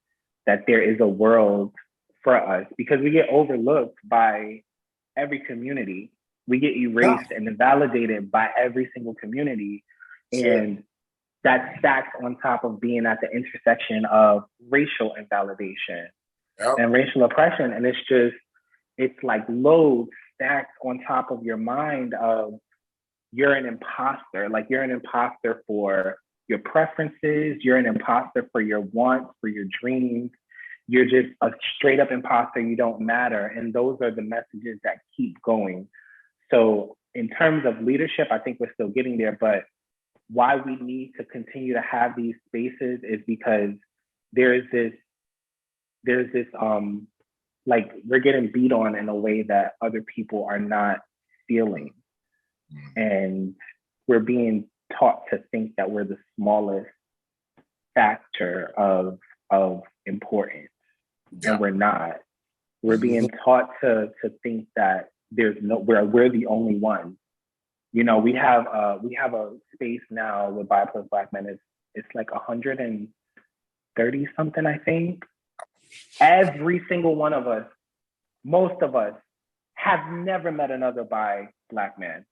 that there is a world for us, because we get overlooked by every community. We get Yeah. erased and invalidated by every single community. Sure. And that stacks on top of being at the intersection of racial invalidation Yeah. and racial oppression. And it's like loads stacked on top of your mind of you're an imposter. Like you're an imposter for your preferences, you're an imposter for your wants, for your dreams. You're just a straight up imposter, you don't matter. And those are the messages that keep going. So in terms of leadership, I think we're still getting there, but why we need to continue to have these spaces is because there's this like we're getting beat on in a way that other people are not feeling. And we're being taught to think that we're the smallest factor of importance. Yeah. And we're not. We're being taught to think that we're the only one. You know, we have a space now with Bi Plus Black Men. It's like 130 something, I think. Every single one of us, most of us, have never met another bi Black man.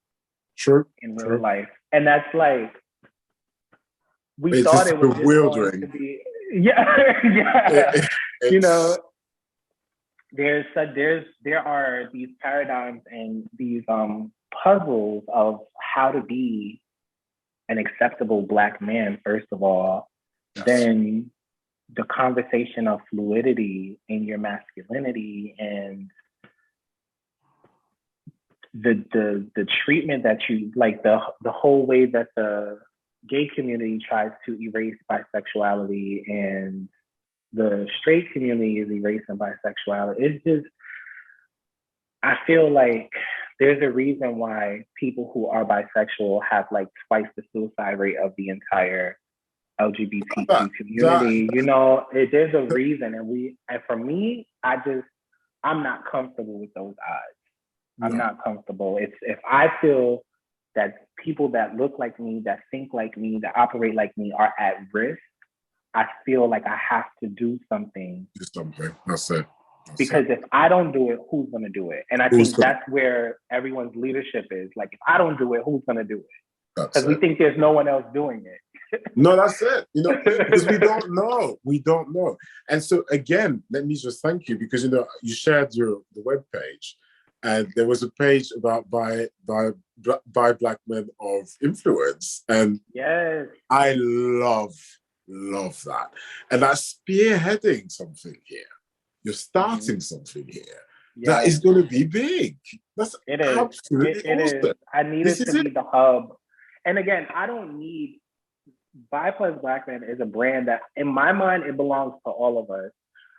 True. In real life. And that's like, we it's thought just it was bewildering. just going to be, yeah. You know, there are these paradigms and these puzzles of how to be an acceptable Black man, first of all. Yes. Then the conversation of fluidity in your masculinity and the treatment that you like, the whole way that the gay community tries to erase bisexuality and the straight community is erasing bisexuality. It's just, I feel like there's a reason why people who are bisexual have like twice the suicide rate of the entire LGBTQ community. You know, there's a reason, and for me, I'm not comfortable with those odds. I'm not comfortable. If I feel that people that look like me, that think like me, that operate like me are at risk, I feel like I have to do something. Do something. That's it. Because if I don't do it, who's going to do it? And I think that's where everyone's leadership is. Like, if I don't do it, who's going to do it? Because we think there's no one else doing it. No, that's it. You know, because we don't know. We don't know. And so again, let me just thank you, because you know you shared the webpage, and there was a page about by Black men of influence, and yes, I love that, and that's spearheading something here. You're starting something here that is going to be big. That's absolutely awesome. I need it to be the hub. And again, I don't need Bi Plus Black Men is a brand that, in my mind, it belongs to all of us.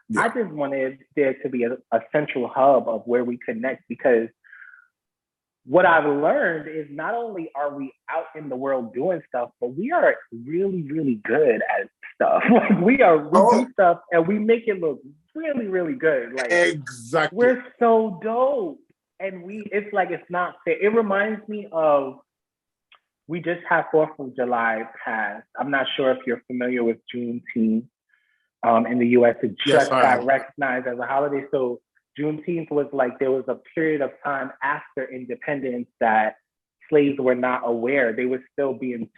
Yeah. I just wanted there to be a central hub of where we connect, because what I've learned is not only are we out in the world doing stuff, but we are really, really good at stuff. Like we do stuff and we make it look really, really good. Like exactly, we're so dope, and it's like it's not fair. It reminds me of, we just had 4th of July pass. I'm not sure if you're familiar with Juneteenth. In the U.S., it just got recognized as a holiday. So Juneteenth was like, there was a period of time after independence that slaves were not aware. They were still being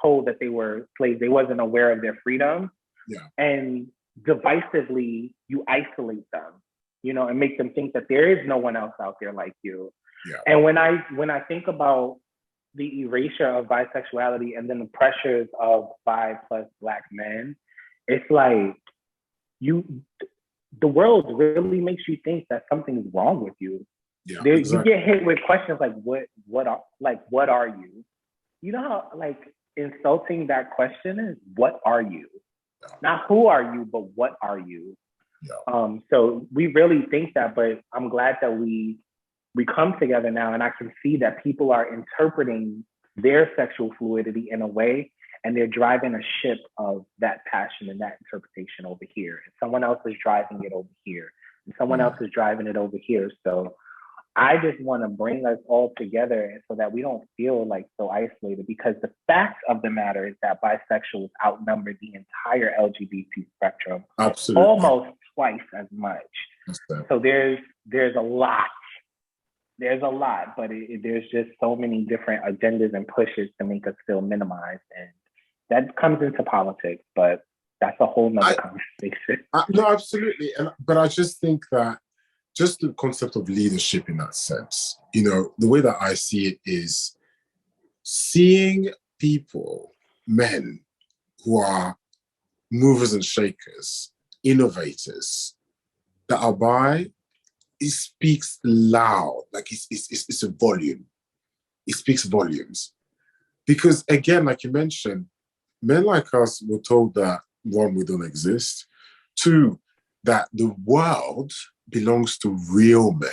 told that they were slaves. They wasn't aware of their freedom. Yeah. And divisively, you isolate them, you know, and make them think that there is no one else out there like you. Yeah. And when I think about the erasure of bisexuality and then the pressures of Bi Plus Black men, it's like the world really makes you think that something's wrong with you. Yeah, exactly. You get hit with questions like what are you? You know how like insulting that question is? What are you? Yeah. Not who are you, but what are you? Yeah. So we really think that, but I'm glad that we come together now, and I can see that people are interpreting their sexual fluidity in a way, and they're driving a ship of that passion and that interpretation over here. And someone else is driving it over here. And someone else is driving it over here. So I just want to bring us all together so that we don't feel like so isolated, because the fact of the matter is that bisexuals outnumber the entire LGBT spectrum Absolutely. almost twice as much. So there's a lot. There's a lot, but there's just so many different agendas and pushes to make us feel minimized. And that comes into politics, but that's a whole nother conversation. No, absolutely. But I just think that just the concept of leadership in that sense, you know, the way that I see it is seeing people, men who are movers and shakers, innovators, that are bi, it speaks loud, like it's a volume. It speaks volumes. Because again, like you mentioned, men like us were told that, one, we don't exist. Two, that the world belongs to real men.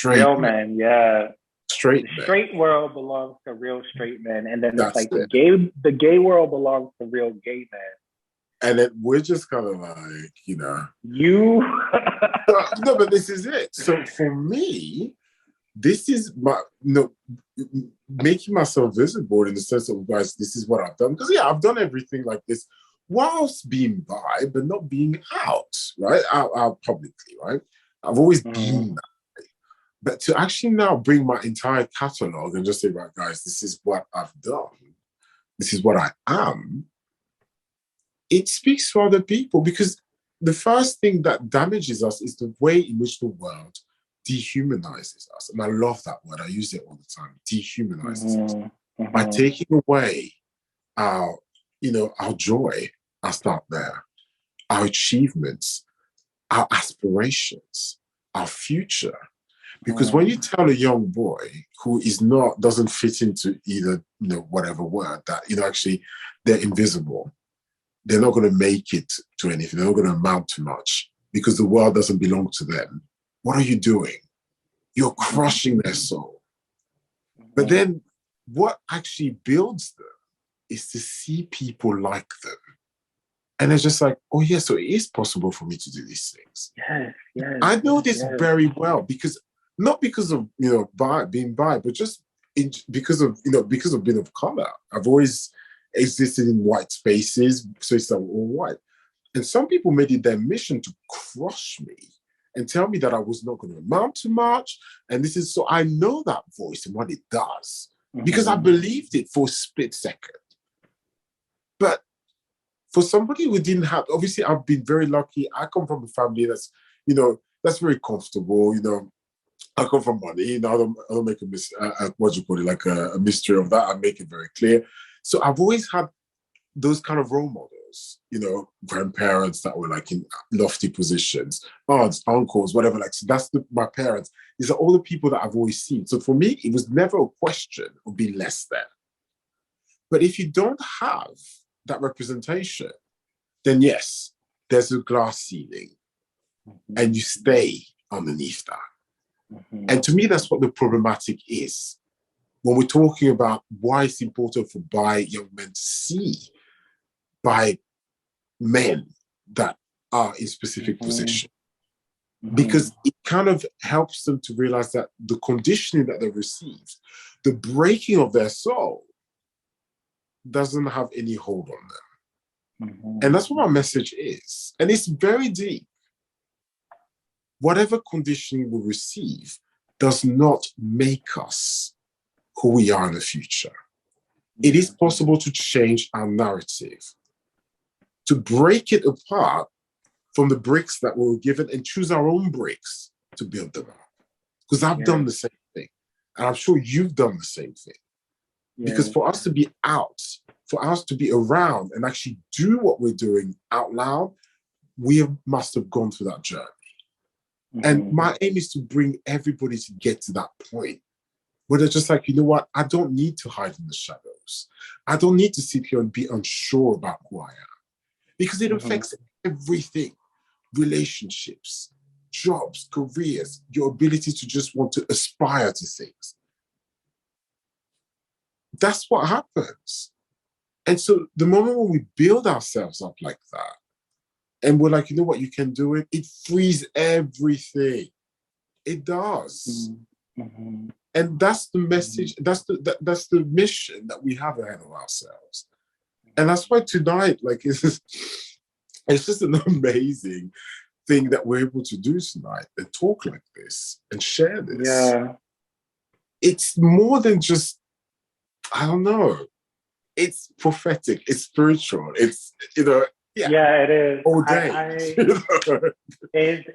Real men, yeah. Straight the men. Straight world belongs to real straight men. And then That's it's like the gay world belongs to real gay men. And then we're just kind of like, you know. No, but this is it. So for me, this is my, making myself visible in the sense of, guys, this is what I've done. Because, yeah, I've done everything like this whilst being bi, but not being out, right? Out publicly, right? I've always been that way. But to actually now bring my entire catalog and just say, right, guys, this is what I've done. This is what I am. It speaks to other people, because the first thing that damages us is the way in which the world dehumanizes us. And I love that word. I use it all the time. Dehumanizes us. By taking away our joy, our start there, our achievements, our aspirations, our future. Because when you tell a young boy who doesn't fit into either, whatever word, that, actually they're invisible, they're not going to make it to anything, they're not going to amount to much because the world doesn't belong to them. What are you doing? You're crushing their soul. But then what actually builds them is to see people like them. And it's just like, oh yeah, so it is possible for me to do these things. Yes. I know this very well, not because of being bi, but just because of being of color. I've always existed in white spaces, so it's all white. And some people made it their mission to crush me and tell me that I was not going to amount to much. And this is, so I know that voice and what it does, because I believed it for a split second. But for somebody who didn't have, obviously I've been very lucky. I come from a family that's, that's very comfortable. I come from money. I don't make a mystery of that. I make it very clear. So I've always had those kind of role models, grandparents that were like in lofty positions, aunts, uncles, whatever. Like, so that's my parents. These are all the people that I've always seen. So for me, it was never a question of being less than. But if you don't have that representation, then yes, there's a glass ceiling and you stay underneath that. And to me, that's what the problematic is. When we're talking about why it's important for bi young men to see bi men that are in specific position. Because it kind of helps them to realize that the conditioning that they've received, the breaking of their soul, doesn't have any hold on them. And that's what my message is. And it's very deep. Whatever conditioning we receive does not make us who we are in the future. It is possible to change our narrative, to break it apart from the bricks that we were given and choose our own bricks to build them up. Because I've done the same thing. And I'm sure you've done the same thing. Because for us to be out, for us to be around and actually do what we're doing out loud, we must have gone through that journey. And my aim is to bring everybody to get to that point where they're just like, you know what? I don't need to hide in the shadows. I don't need to sit here and be unsure about who I am. Because it affects everything. Relationships, jobs, careers, your ability to just want to aspire to things. That's what happens. And so the moment when we build ourselves up like that, and we're like, you know what, you can do it, it frees everything. It does. Mm-hmm. And that's the message, that's the mission that we have ahead of ourselves. And that's why tonight, like, it's just an amazing thing that we're able to do tonight and talk like this and share this. Yeah. It's more than just, I don't know, it's prophetic, it's spiritual, it's, Yeah, it is. all day. It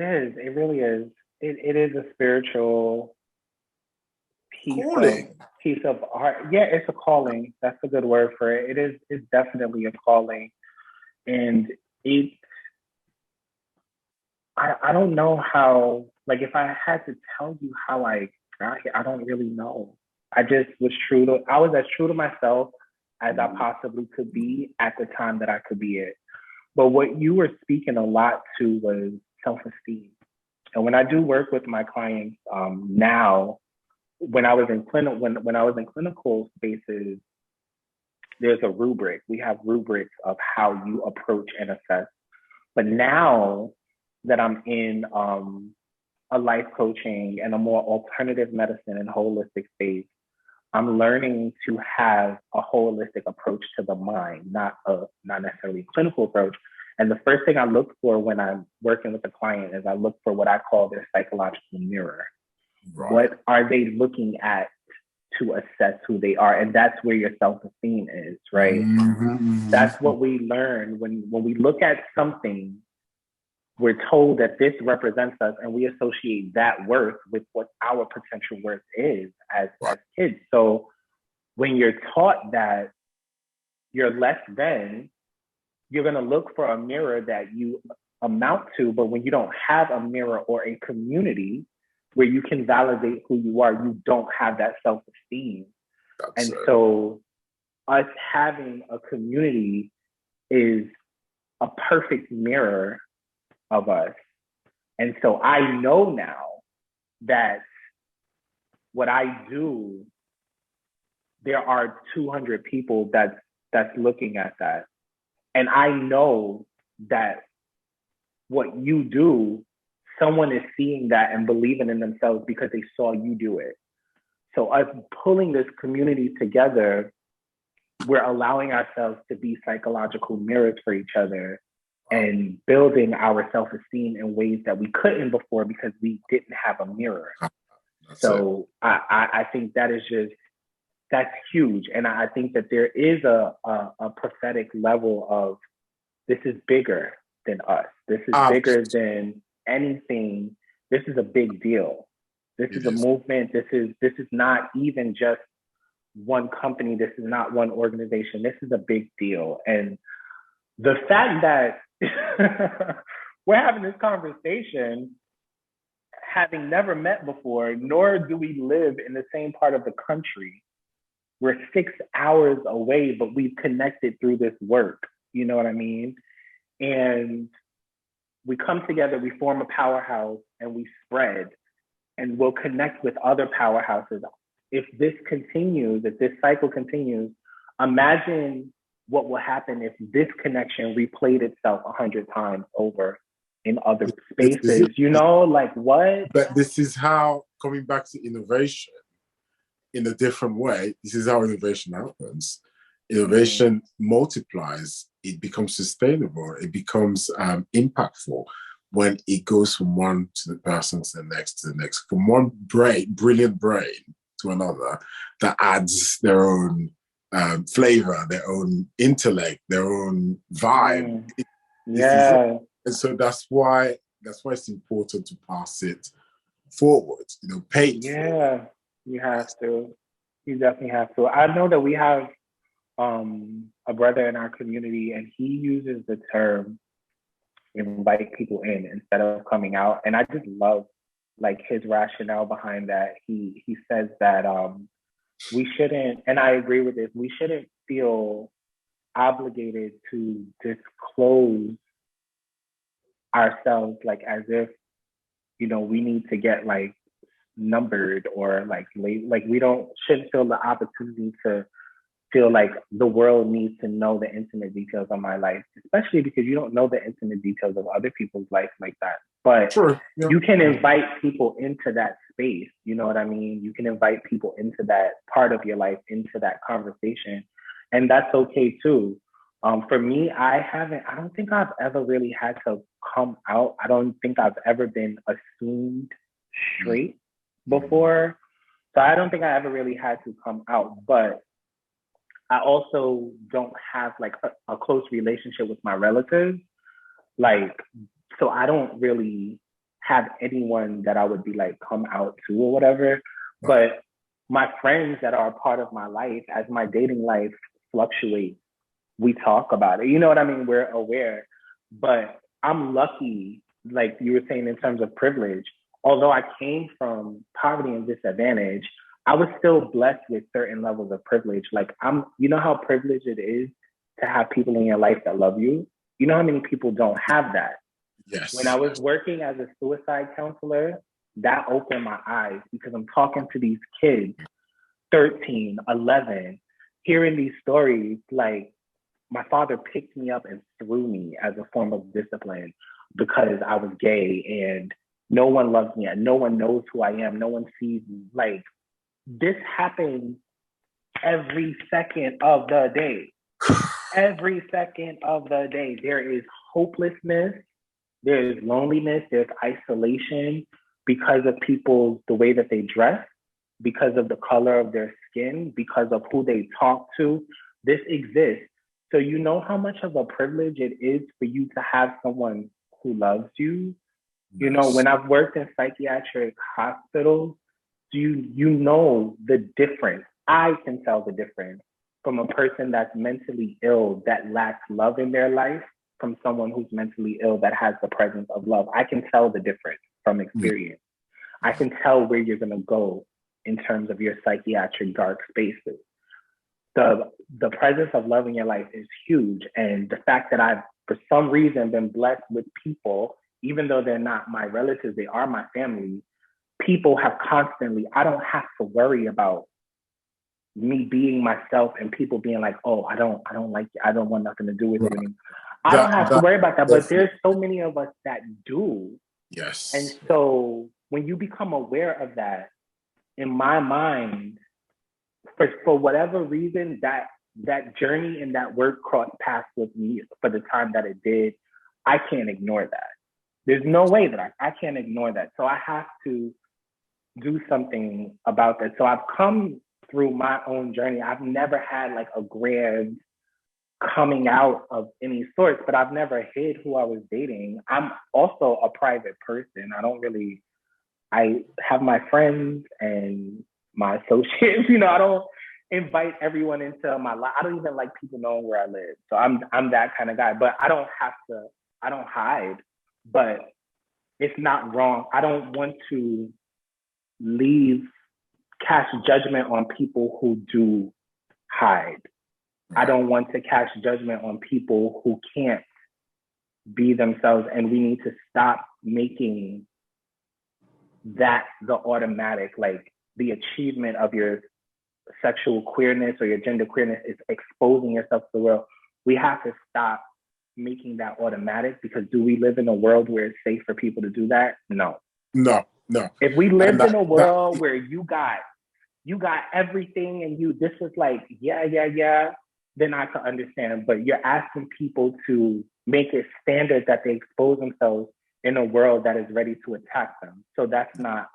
is. It really is. It is a spiritual Calling. piece of art. Yeah, it's a calling. That's a good word for it. It's definitely a calling. And I don't know how, like, if I had to tell you how I got here, I don't really know. I just I was as true to myself as I possibly could be at the time that I could be it. But what you were speaking a lot to was self-esteem. And when I do work with my clients now, when I was in clinical spaces, there's a rubric. We have rubrics of how you approach and assess. But now that I'm in a life coaching and a more alternative medicine and holistic space, I'm learning to have a holistic approach to the mind, not necessarily a clinical approach. And the first thing I look for when I'm working with a client is I look for what I call their psychological mirror. Right. What are they looking at to assess who they are? And that's where your self-esteem is, right? Mm-hmm. That's what we learn when we look at something. We're told that this represents us, and we associate that worth with what our potential worth is as kids. So when you're taught that you're less than, you're going to look for a mirror that you amount to. But when you don't have a mirror or a community where you can validate who you are, you don't have that self-esteem. So us having a community is a perfect mirror of us. And so I know now that what I do, there are 200 people that's looking at that. And I know that what you do, someone is seeing that and believing in themselves because they saw you do it. So us pulling this community together, we're allowing ourselves to be psychological mirrors for each other and building our self-esteem in ways that we couldn't before because we didn't have a mirror. So I think that's huge. And I think that there is a prophetic level of this is bigger than us. This is bigger than anything. This is a big deal. This is a movement. This is not even just one company. This is not one organization. This is a big deal. And the fact that we're having this conversation, having never met before, nor do we live in the same part of the country. We're 6 hours away, but we've connected through this work. You know what I mean? And we come together, we form a powerhouse, and we spread, and we'll connect with other powerhouses. If this continues, if this cycle continues, imagine what will happen if this connection replayed itself 100 times over in other spaces. You know, like what? But this is how, coming back to innovation in a different way, this is how innovation happens. Innovation multiplies, it becomes sustainable, it becomes impactful when it goes from one to the person to the next, from one brilliant brain to another that adds their own flavor, their own intellect, their own vibe. And so that's why it's important to pass it forward, pay it forward. You have to. You definitely have to. I know that we have a brother in our community, and he uses the term invite people in instead of coming out. And I just love like his rationale behind that. He says that we shouldn't, and I agree with this, we shouldn't feel obligated to disclose ourselves like as if, we need to get like numbered or like we shouldn't feel the opportunity to feel like the world needs to know the intimate details of my life, especially because you don't know the intimate details of other people's life like that. But True. Yeah. you can invite people into that space. You know what I mean? You can invite people into that part of your life, into that conversation. And that's okay too. For me, I don't think I've ever really had to come out. I don't think I've ever been assumed straight before. So I don't think I ever really had to come out, but I also don't have like a close relationship with my relatives. Like, so I don't really have anyone that I would be like, come out to or whatever. But my friends that are a part of my life, as my dating life fluctuates, we talk about it. You know what I mean? We're aware. But I'm lucky, like you were saying, in terms of privilege. Although I came from poverty and disadvantage, I was still blessed with certain levels of privilege. Like you know how privileged it is to have people in your life that love you? You know how many people don't have that? Yes. When I was working as a suicide counselor, that opened my eyes because I'm talking to these kids, 13, 11, hearing these stories like my father picked me up and threw me as a form of discipline because I was gay and no one loves me and no one knows who I am. No one sees me. Like, this happens every second of the day. Every second of the day. There is hopelessness, there is loneliness, there's isolation because of people, the way that they dress, because of the color of their skin, because of who they talk to. This exists. So you know how much of a privilege it is for you to have someone who loves you. You know, when I've worked in psychiatric hospitals, you know the difference. I can tell the difference from a person that's mentally ill that lacks love in their life from someone who's mentally ill that has the presence of love. I can tell the difference from experience. I can tell where you're going to go in terms of your psychiatric dark spaces. The presence of love in your life is huge. And the fact that I've, for some reason, been blessed with people, even though they're not my relatives, they are my family, people have constantly, I don't have to worry about me being myself and people being like, oh, I don't like you. I don't want nothing to do with it anymore. I don't have to worry about that, but there's so many of us that do. Yes. And so when you become aware of that, in my mind, for whatever reason, that journey and that work crossed paths with me for the time that it did, I can't ignore that. There's no way that I can't ignore that. So I have to do something about that. So I've come through my own journey. I've never had like a grand coming out of any sort, but I've never hid who I was dating. I'm also a private person. I have my friends and my associates, you know, I don't invite everyone into my life. I don't even like people knowing where I live. So I'm that kind of guy, but I don't hide, but it's not wrong. I don't want to cast judgment on people who do hide. I don't want to cast judgment on people who can't be themselves. And we need to stop making that the automatic, like the achievement of your sexual queerness or your gender queerness is exposing yourself to the world. We have to stop making that automatic, because do we live in a world where it's safe for people to do that? No. If we lived in a world where you got everything and this is like, yeah, then I could understand. But you're asking people to make it standard that they expose themselves in a world that is ready to attack them. So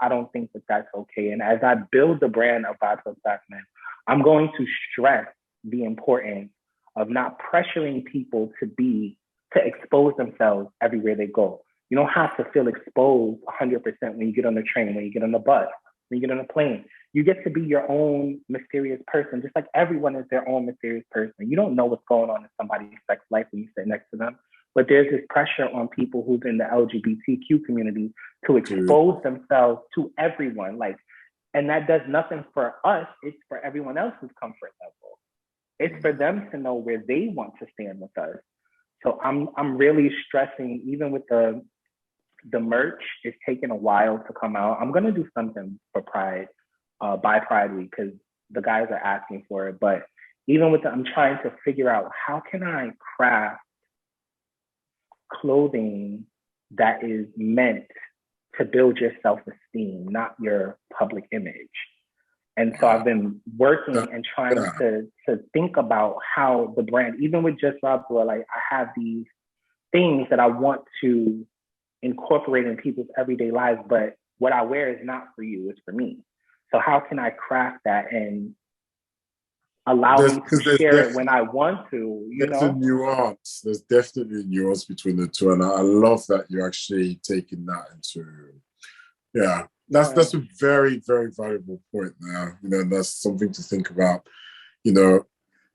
I don't think that that's okay. And as I build the brand of Vibes of Black Men, I'm going to stress the importance of not pressuring people to expose themselves everywhere they go. You don't have to feel exposed 100% when you get on the train, when you get on the bus, when you get on a plane. You get to be your own mysterious person, just like everyone is their own mysterious person. You don't know what's going on in somebody's sex life when you sit next to them. But there's this pressure on people who's in the LGBTQ community to expose themselves to everyone. And that does nothing for us. It's for everyone else's comfort level. It's for them to know where they want to stand with us. So I'm really stressing, even with the merch, it's taken a while to come out. I'm gonna do something for Pride, by Pride Week, because the guys are asking for it. But even with I'm trying to figure out how can I craft clothing that is meant to build your self-esteem, not your public image. And so I've been working and trying to think about how the brand, even with Just Rob, where like I have these things that I want to incorporate in people's everyday lives, but what I wear is not for you, it's for me. So how can I craft that and allow me to share it when I want to, you know? There's a nuance. There's definitely a nuance between the two. And I love that you're actually taking that into, that's a very, very valuable point there. You know, and that's something to think about. You know,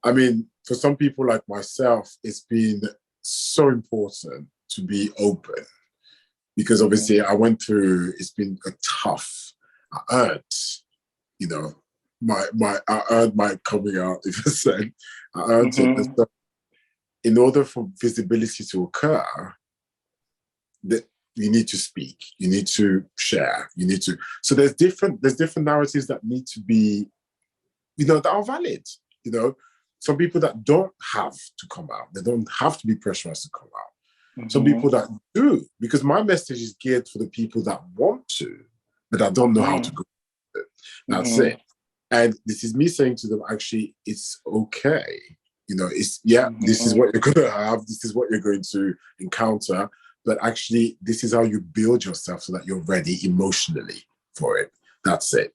I mean, for some people like myself, it's been so important to be open because obviously I went through, it's been a tough, I earned, you know, I earned my coming out, if I say. I earned it. And so in order for visibility to occur, that you need to speak, you need to share, you need to. So there's different narratives that need to be, you know, that are valid. You know, some people that don't have to come out, they don't have to be pressurized to come out. Some people that do, because my message is geared for the people that want to, but I don't know how to go. That's it. And this is me saying to them, actually, it's okay. You know, it's, this is what you're going to have. This is what you're going to encounter. But actually, this is how you build yourself so that you're ready emotionally for it. That's it.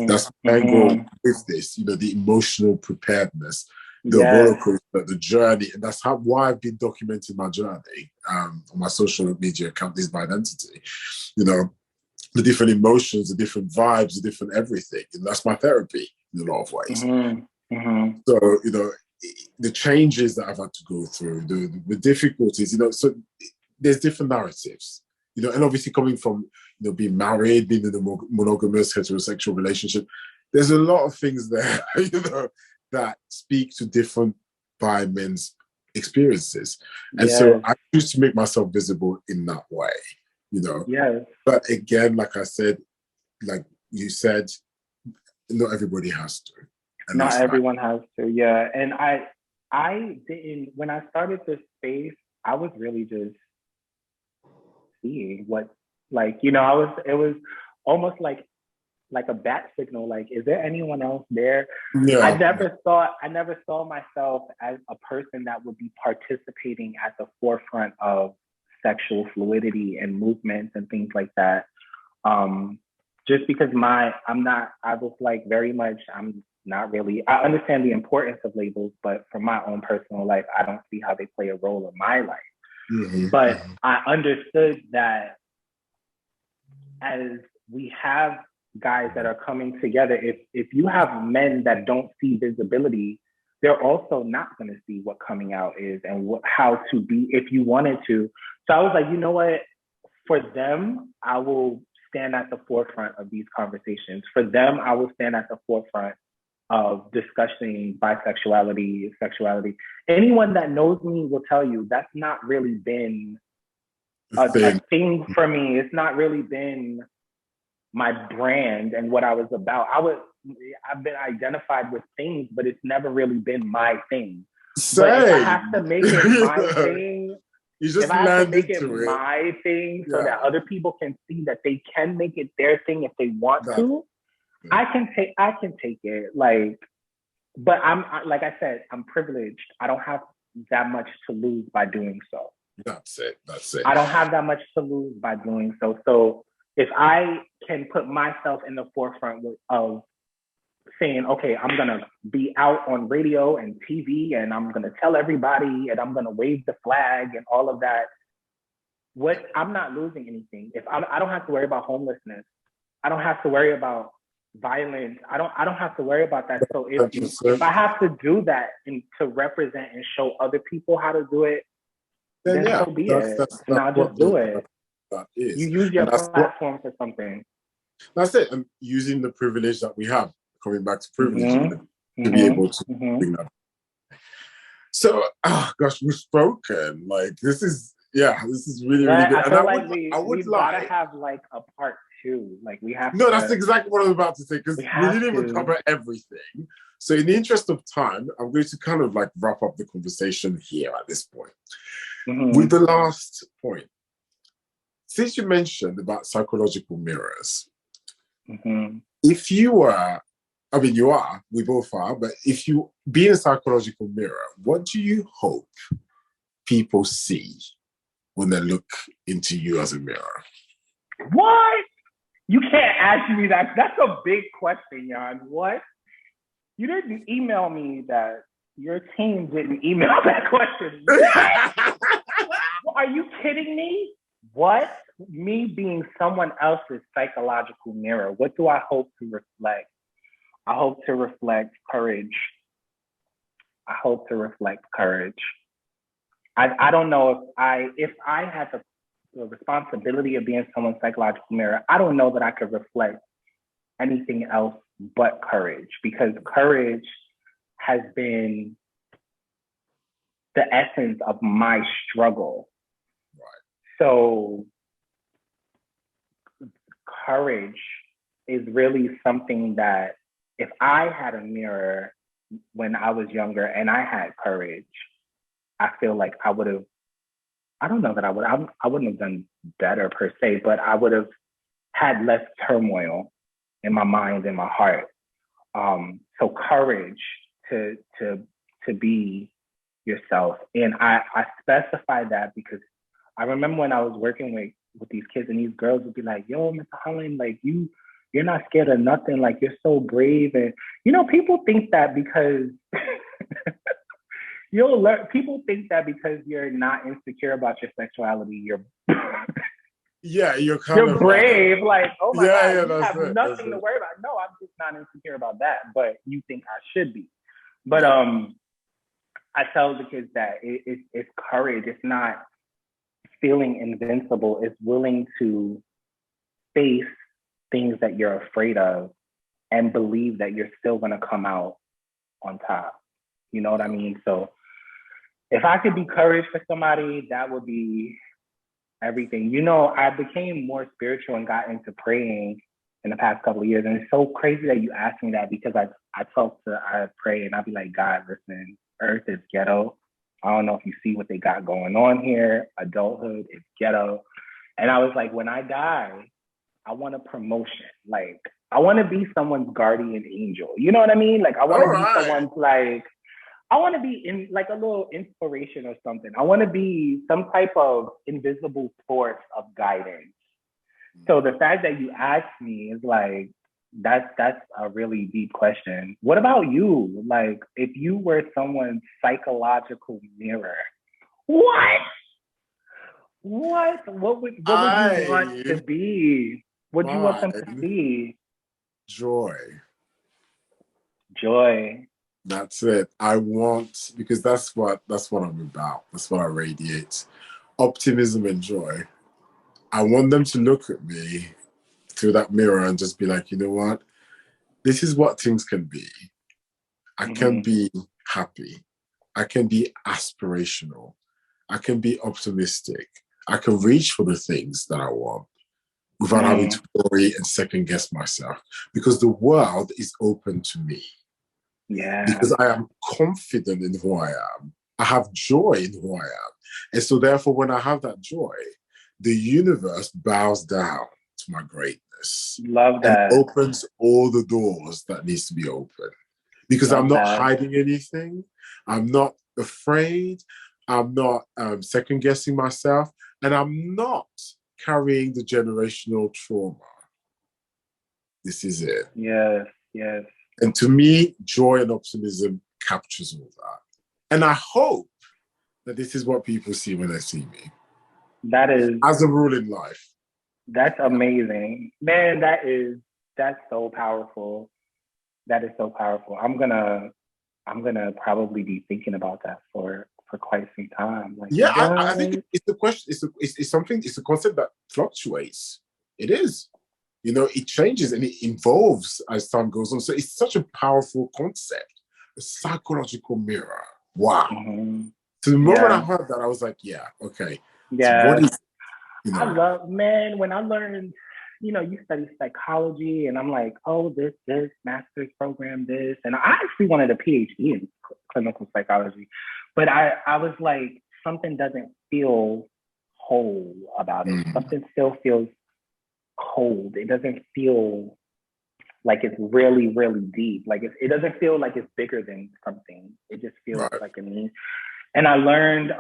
That's my angle with this, you know, the emotional preparedness, the roller coaster, the journey. And that's why I've been documenting my journey on my social media account, This is My Identity. You know, the different emotions, the different vibes, the different everything. And that's my therapy in a lot of ways. So, you know, the changes that I've had to go through, the difficulties, you know, so there's different narratives, you know, and obviously coming from, you know, being married, being in a monogamous heterosexual relationship, there's a lot of things there, you know, that speak to different bi men's experiences. And so I choose to make myself visible in that way. You know, but again, like I said, like you said, not everybody has to. Not everyone has to, And I didn't, when I started this space, I was really just seeing what, like, you know, it was almost like a bat signal, like, is there anyone else there? I never saw myself as a person that would be participating at the forefront of sexual fluidity and movements and things like that. Just because I was like very much, I'm not really, I understand the importance of labels, but for my own personal life, I don't see how they play a role in my life. But I understood that as we have guys that are coming together, if you have men that don't see visibility, they're also not going to see what coming out is and how to be if you wanted to. So I was like, you know what? For them, I will stand at the forefront of these conversations. For them, I will stand at the forefront of discussing bisexuality, sexuality. Anyone that knows me will tell you that's not really been a thing for me. It's not really been my brand and what I was about. I've been identified with things, but it's never really been my thing. Same. But if I have to make it my thing, you just if I have to make it into my thing so that other people can see that they can make it their thing if they want to, I can take it. Like, but like I said, I'm privileged. I don't have that much to lose by doing so. That's it. I don't have that much to lose by doing so. So if I can put myself in the forefront of saying, okay, I'm going to be out on radio and TV and I'm going to tell everybody and I'm going to wave the flag and all of that, I'm not losing anything. If I don't have to worry about homelessness. I don't have to worry about violence. I don't have to worry about that. So if I have to do that and to represent and show other people how to do it, then so be it. And I'll just do it. That is. You use your platform for something. That's it. And using the privilege that we have, coming back to privilege, to be able to bring that. So, gosh, we've spoken. Like, this is really, really good. I feel like we gotta have like a part to. Like, we have No, to. that's exactly what I was about to say, because we didn't even to. cover everything. So in the interest of time, I'm going to kind of like wrap up the conversation here at this point. With the last point, since you mentioned about psychological mirrors, if you were, I mean, you are, we both are, but if you be a psychological mirror, what do you hope people see when they look into you as a mirror? What? You can't ask me that. That's a big question, Jan. What? You didn't email me that. Your team didn't email that question. Are you kidding me? What? Me being someone else's psychological mirror. What do I hope to reflect? I hope to reflect courage. I hope to reflect courage. I don't know if I had the responsibility of being someone's psychological mirror, I don't know that I could reflect anything else but courage, because courage has been the essence of my struggle. Right. So courage is really something that if I had a mirror when I was younger and I had courage, I feel like I would have, I don't know that I wouldn't have done better per se, but I would have had less turmoil in my mind and my heart. So courage to be yourself. And I specify that because I remember when I was working with these kids, and these girls would be like, yo, Mr. Holland, like you're not scared of nothing. Like, you're so brave. And, people think that because people think that because you're not insecure about your sexuality, you're you're brave. Like, oh my God, you have it, nothing to worry about. No, I'm just not insecure about that. But you think I should be. But I tell the kids that it's courage. It's not feeling invincible. It's willing to face things that you're afraid of and believe that you're still going to come out on top. You know what I mean? So if I could be courage for somebody, that would be everything. I became more spiritual and got into praying in the past couple of years. And it's so crazy that you asked me that, because I pray and I'd be like, God, listen, earth is ghetto. I don't know if you see what they got going on here. Adulthood is ghetto. And I was like, when I die, I want a promotion. Like, I want to be someone's guardian angel. You know what I mean? Like, I want to be someone's, like, I want to be in like a little inspiration or something. I want to be some type of invisible force of guidance. So the fact that you asked me is like, that's a really deep question. What about you? Like, if you were someone's psychological mirror, what would you want to be? What do you want them to be? Joy. That's it. I want, because that's what I'm about. That's what I radiate. Optimism and joy. I want them to look at me through that mirror and just be like, you know what? This is what things can be. I can be happy. I can be aspirational. I can be optimistic. I can reach for the things that I want without having to worry and second guess myself, because the world is open to me. Yeah. Because I am confident in who I am. I have joy in who I am. And so therefore, when I have that joy, the universe bows down to my greatness. Love that. And opens all the doors that needs to be open. Because I'm not hiding anything. I'm not afraid. I'm not second guessing myself. And I'm not carrying the generational trauma. This is it. Yes. And to me, joy and optimism captures all that. And I hope that this is what people see when they see me. That is, as a rule in life. That's amazing. Man, that's so powerful. That is so powerful. I'm gonna probably be thinking about that for quite some time. Like, I think it's the question. It's a concept that fluctuates. It is. It changes and it evolves as time goes on. So it's such a powerful concept, a psychological mirror. Wow. So the moment I heard that, I was like, yeah, okay. Yeah. So what is, I love, man, when I learned you study psychology, and I'm like, oh, this master's program, this, and I actually wanted a PhD in clinical psychology, but I was like, something doesn't feel whole about it. Something still feels cold. It doesn't feel like it's really, really deep. Like it doesn't feel like it's bigger than something. It just feels like a need. And I learned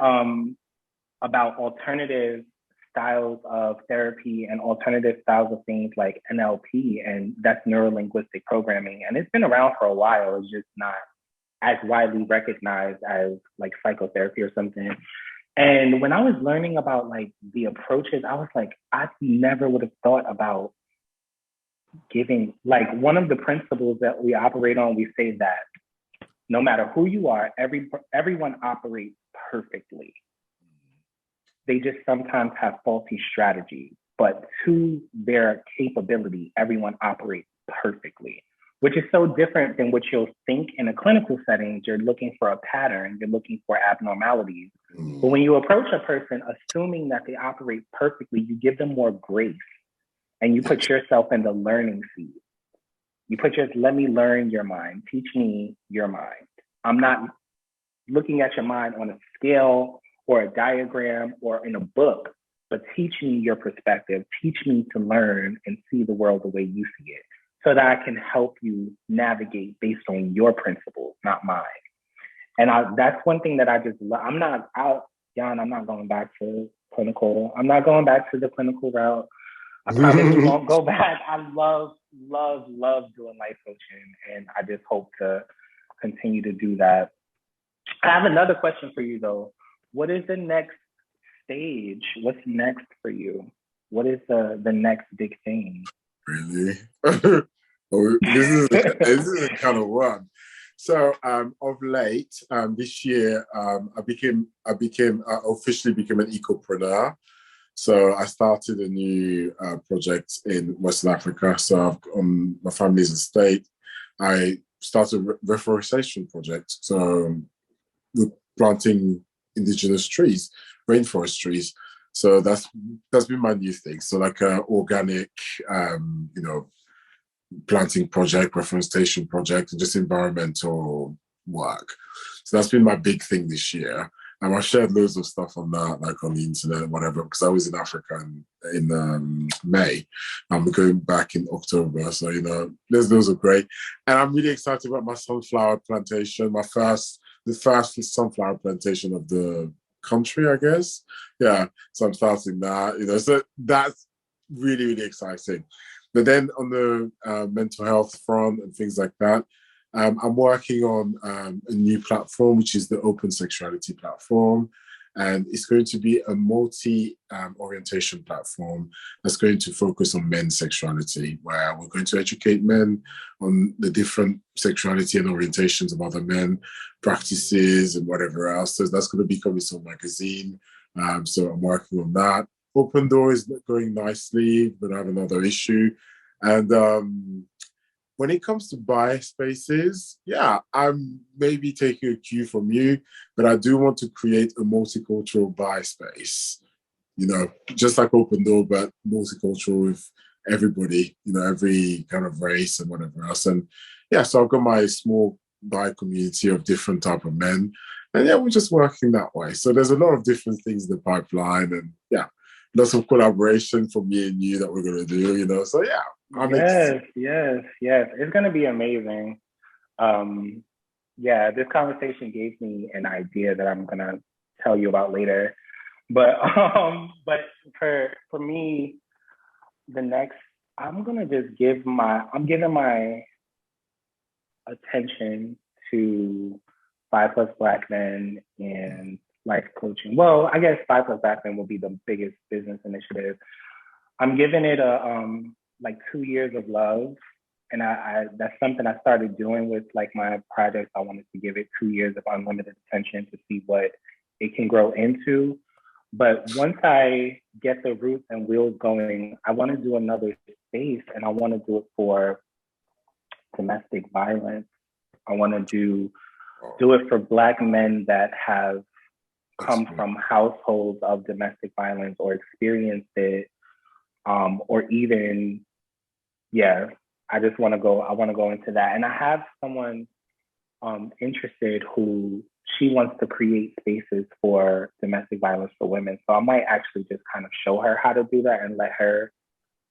about alternative styles of therapy and alternative styles of things like NLP, and that's neuro-linguistic programming. And it's been around for a while. It's just not as widely recognized as like psychotherapy or something. And when I was learning about like the approaches, I was like, I never would have thought about giving, like, one of the principles that we operate on, we say that no matter who you are, everyone operates perfectly. They just sometimes have faulty strategy, but to their capability, everyone operates perfectly, which is so different than what you'll think in a clinical setting. You're looking for a pattern, you're looking for abnormalities. But when you approach a person assuming that they operate perfectly, you give them more grace and you put yourself in the learning seat. You put let me learn your mind, teach me your mind. I'm not looking at your mind on a scale or a diagram or in a book, but teach me your perspective, teach me to learn and see the world the way you see it, so that I can help you navigate based on your principles, not mine. And that's one thing that I just love. I'm not going back to clinical. I'm not going back to the clinical route. I probably won't go back. I love doing life coaching, and I just hope to continue to do that. I have another question for you though. What is the next stage? What's next for you? What is the next big thing? Really? This is a kind of one. So of late, this year, I officially became an ecopreneur. So I started a new project in Western Africa. So on my family's estate, I started a reforestation project. So we're planting indigenous trees, rainforest trees. So that's been my new thing. So like an organic, planting project, reforestation project, and just environmental work. So that's been my big thing this year. And I shared loads of stuff on that, like on the internet and whatever, because I was in Africa in May. I'm going back in October. So, those are great. And I'm really excited about my sunflower plantation, the first sunflower plantation of the country, I guess. Yeah. So I'm starting that, so that's really, really exciting. But then on the mental health front and things like that, I'm working on a new platform, which is the Open Sexuality platform. And it's going to be a multi-orientation platform that's going to focus on men's sexuality, where we're going to educate men on the different sexuality and orientations of other men, practices, and whatever else. So that's going to be coming to a magazine. So I'm working on that. Open Door is going nicely, but I have another issue. And when it comes to bias spaces, yeah, I'm maybe taking a cue from you, but I do want to create a multicultural bias space, just like Open Door, but multicultural with everybody, every kind of race and whatever else. And yeah, so I've got my small bi community of different type of men. And yeah, we're just working that way. So there's a lot of different things in the pipeline, and yeah, lots of collaboration for me and you that we're going to do, So yeah. Yes. It's going to be amazing. This conversation gave me an idea that I'm going to tell you about later. But for me, the next, I'm giving my attention to 5+ Black men in life coaching. Well, I guess 5+ Black men will be the biggest business initiative. I'm giving it like 2 years of love. And I that's something I started doing with like my projects. I wanted to give it 2 years of unlimited attention to see what it can grow into. But once I get the roots and wheels going, I want to do another space, and I want to do it for domestic violence. I want to do it for Black men that have come from households of domestic violence or experienced it or even, yeah, I want to go into that. And I have someone interested who she wants to create spaces for domestic violence for women. So I might actually just kind of show her how to do that and let her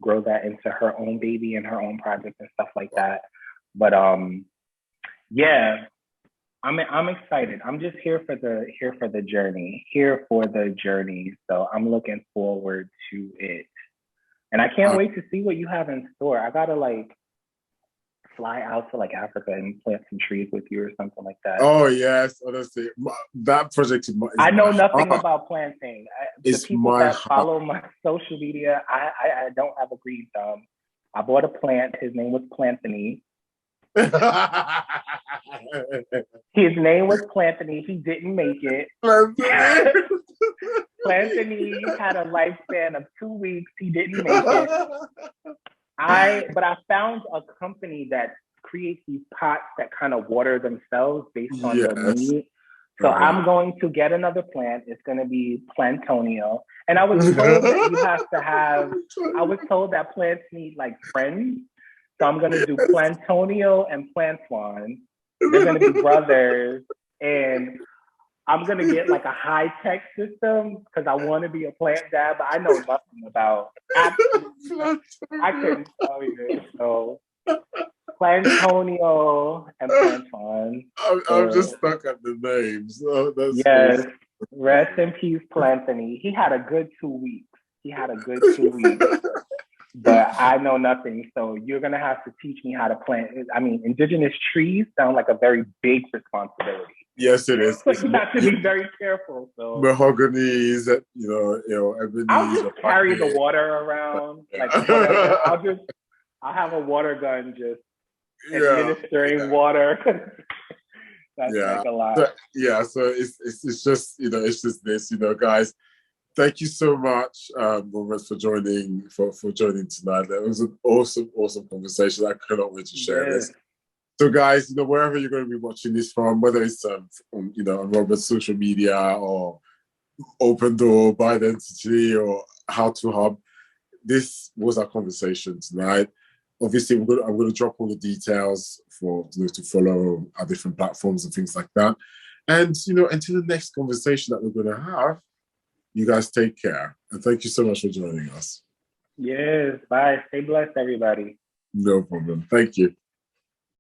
grow that into her own baby and her own project and stuff like that. But yeah, I'm excited. I'm just here for the journey. So I'm looking forward to it. And I can't wait to see what you have in store. I gotta like fly out to like Africa and plant some trees with you or something like that. Oh yes, honestly, that project is I know nothing about planting. The people that heart. follow my social media, I don't have a green thumb. I bought a plant. His name was Planthony. His name was Planthony. He didn't make it. Planthony had a lifespan of 2 weeks. He didn't make it. But I found a company that creates these pots that kind of water themselves based on the need. So I'm going to get another plant. It's going to be Plantonio. And I was told that you have to have, I was told that plants need like friends. So I'm going to do Plantonio and Plantuan. They're going to be brothers. And I'm going to get like a high-tech system because I want to be a plant dad, but I know nothing about absolutely. I couldn't tell you this. So Plantonio and Plantuan. I'm just stuck at the names. Oh, that's yes. Awesome. Rest in peace, Planthony. He had a good 2 weeks. But I know nothing. So you're going to have to teach me how to plant. I mean, indigenous trees sound like a very big responsibility. Yes, it is. You have to be very careful. So mahogany's, ebony. I'll just carry the water around. Like I'll have a water gun just administering water. That's like a lot. So it's just it's just this, guys. Thank you so much, Robert, for joining tonight. That was an awesome conversation. I cannot wait to share this. So, guys, wherever you're going to be watching this from, whether it's on Robert's social media or Open Door, Bidentity, or How to Hub, this was our conversation tonight. Obviously, I'm going to drop all the details for to follow our different platforms and things like that. And until the next conversation that we're going to have, you guys take care. And thank you so much for joining us. Yes, bye. Stay blessed, everybody. No problem. Thank you.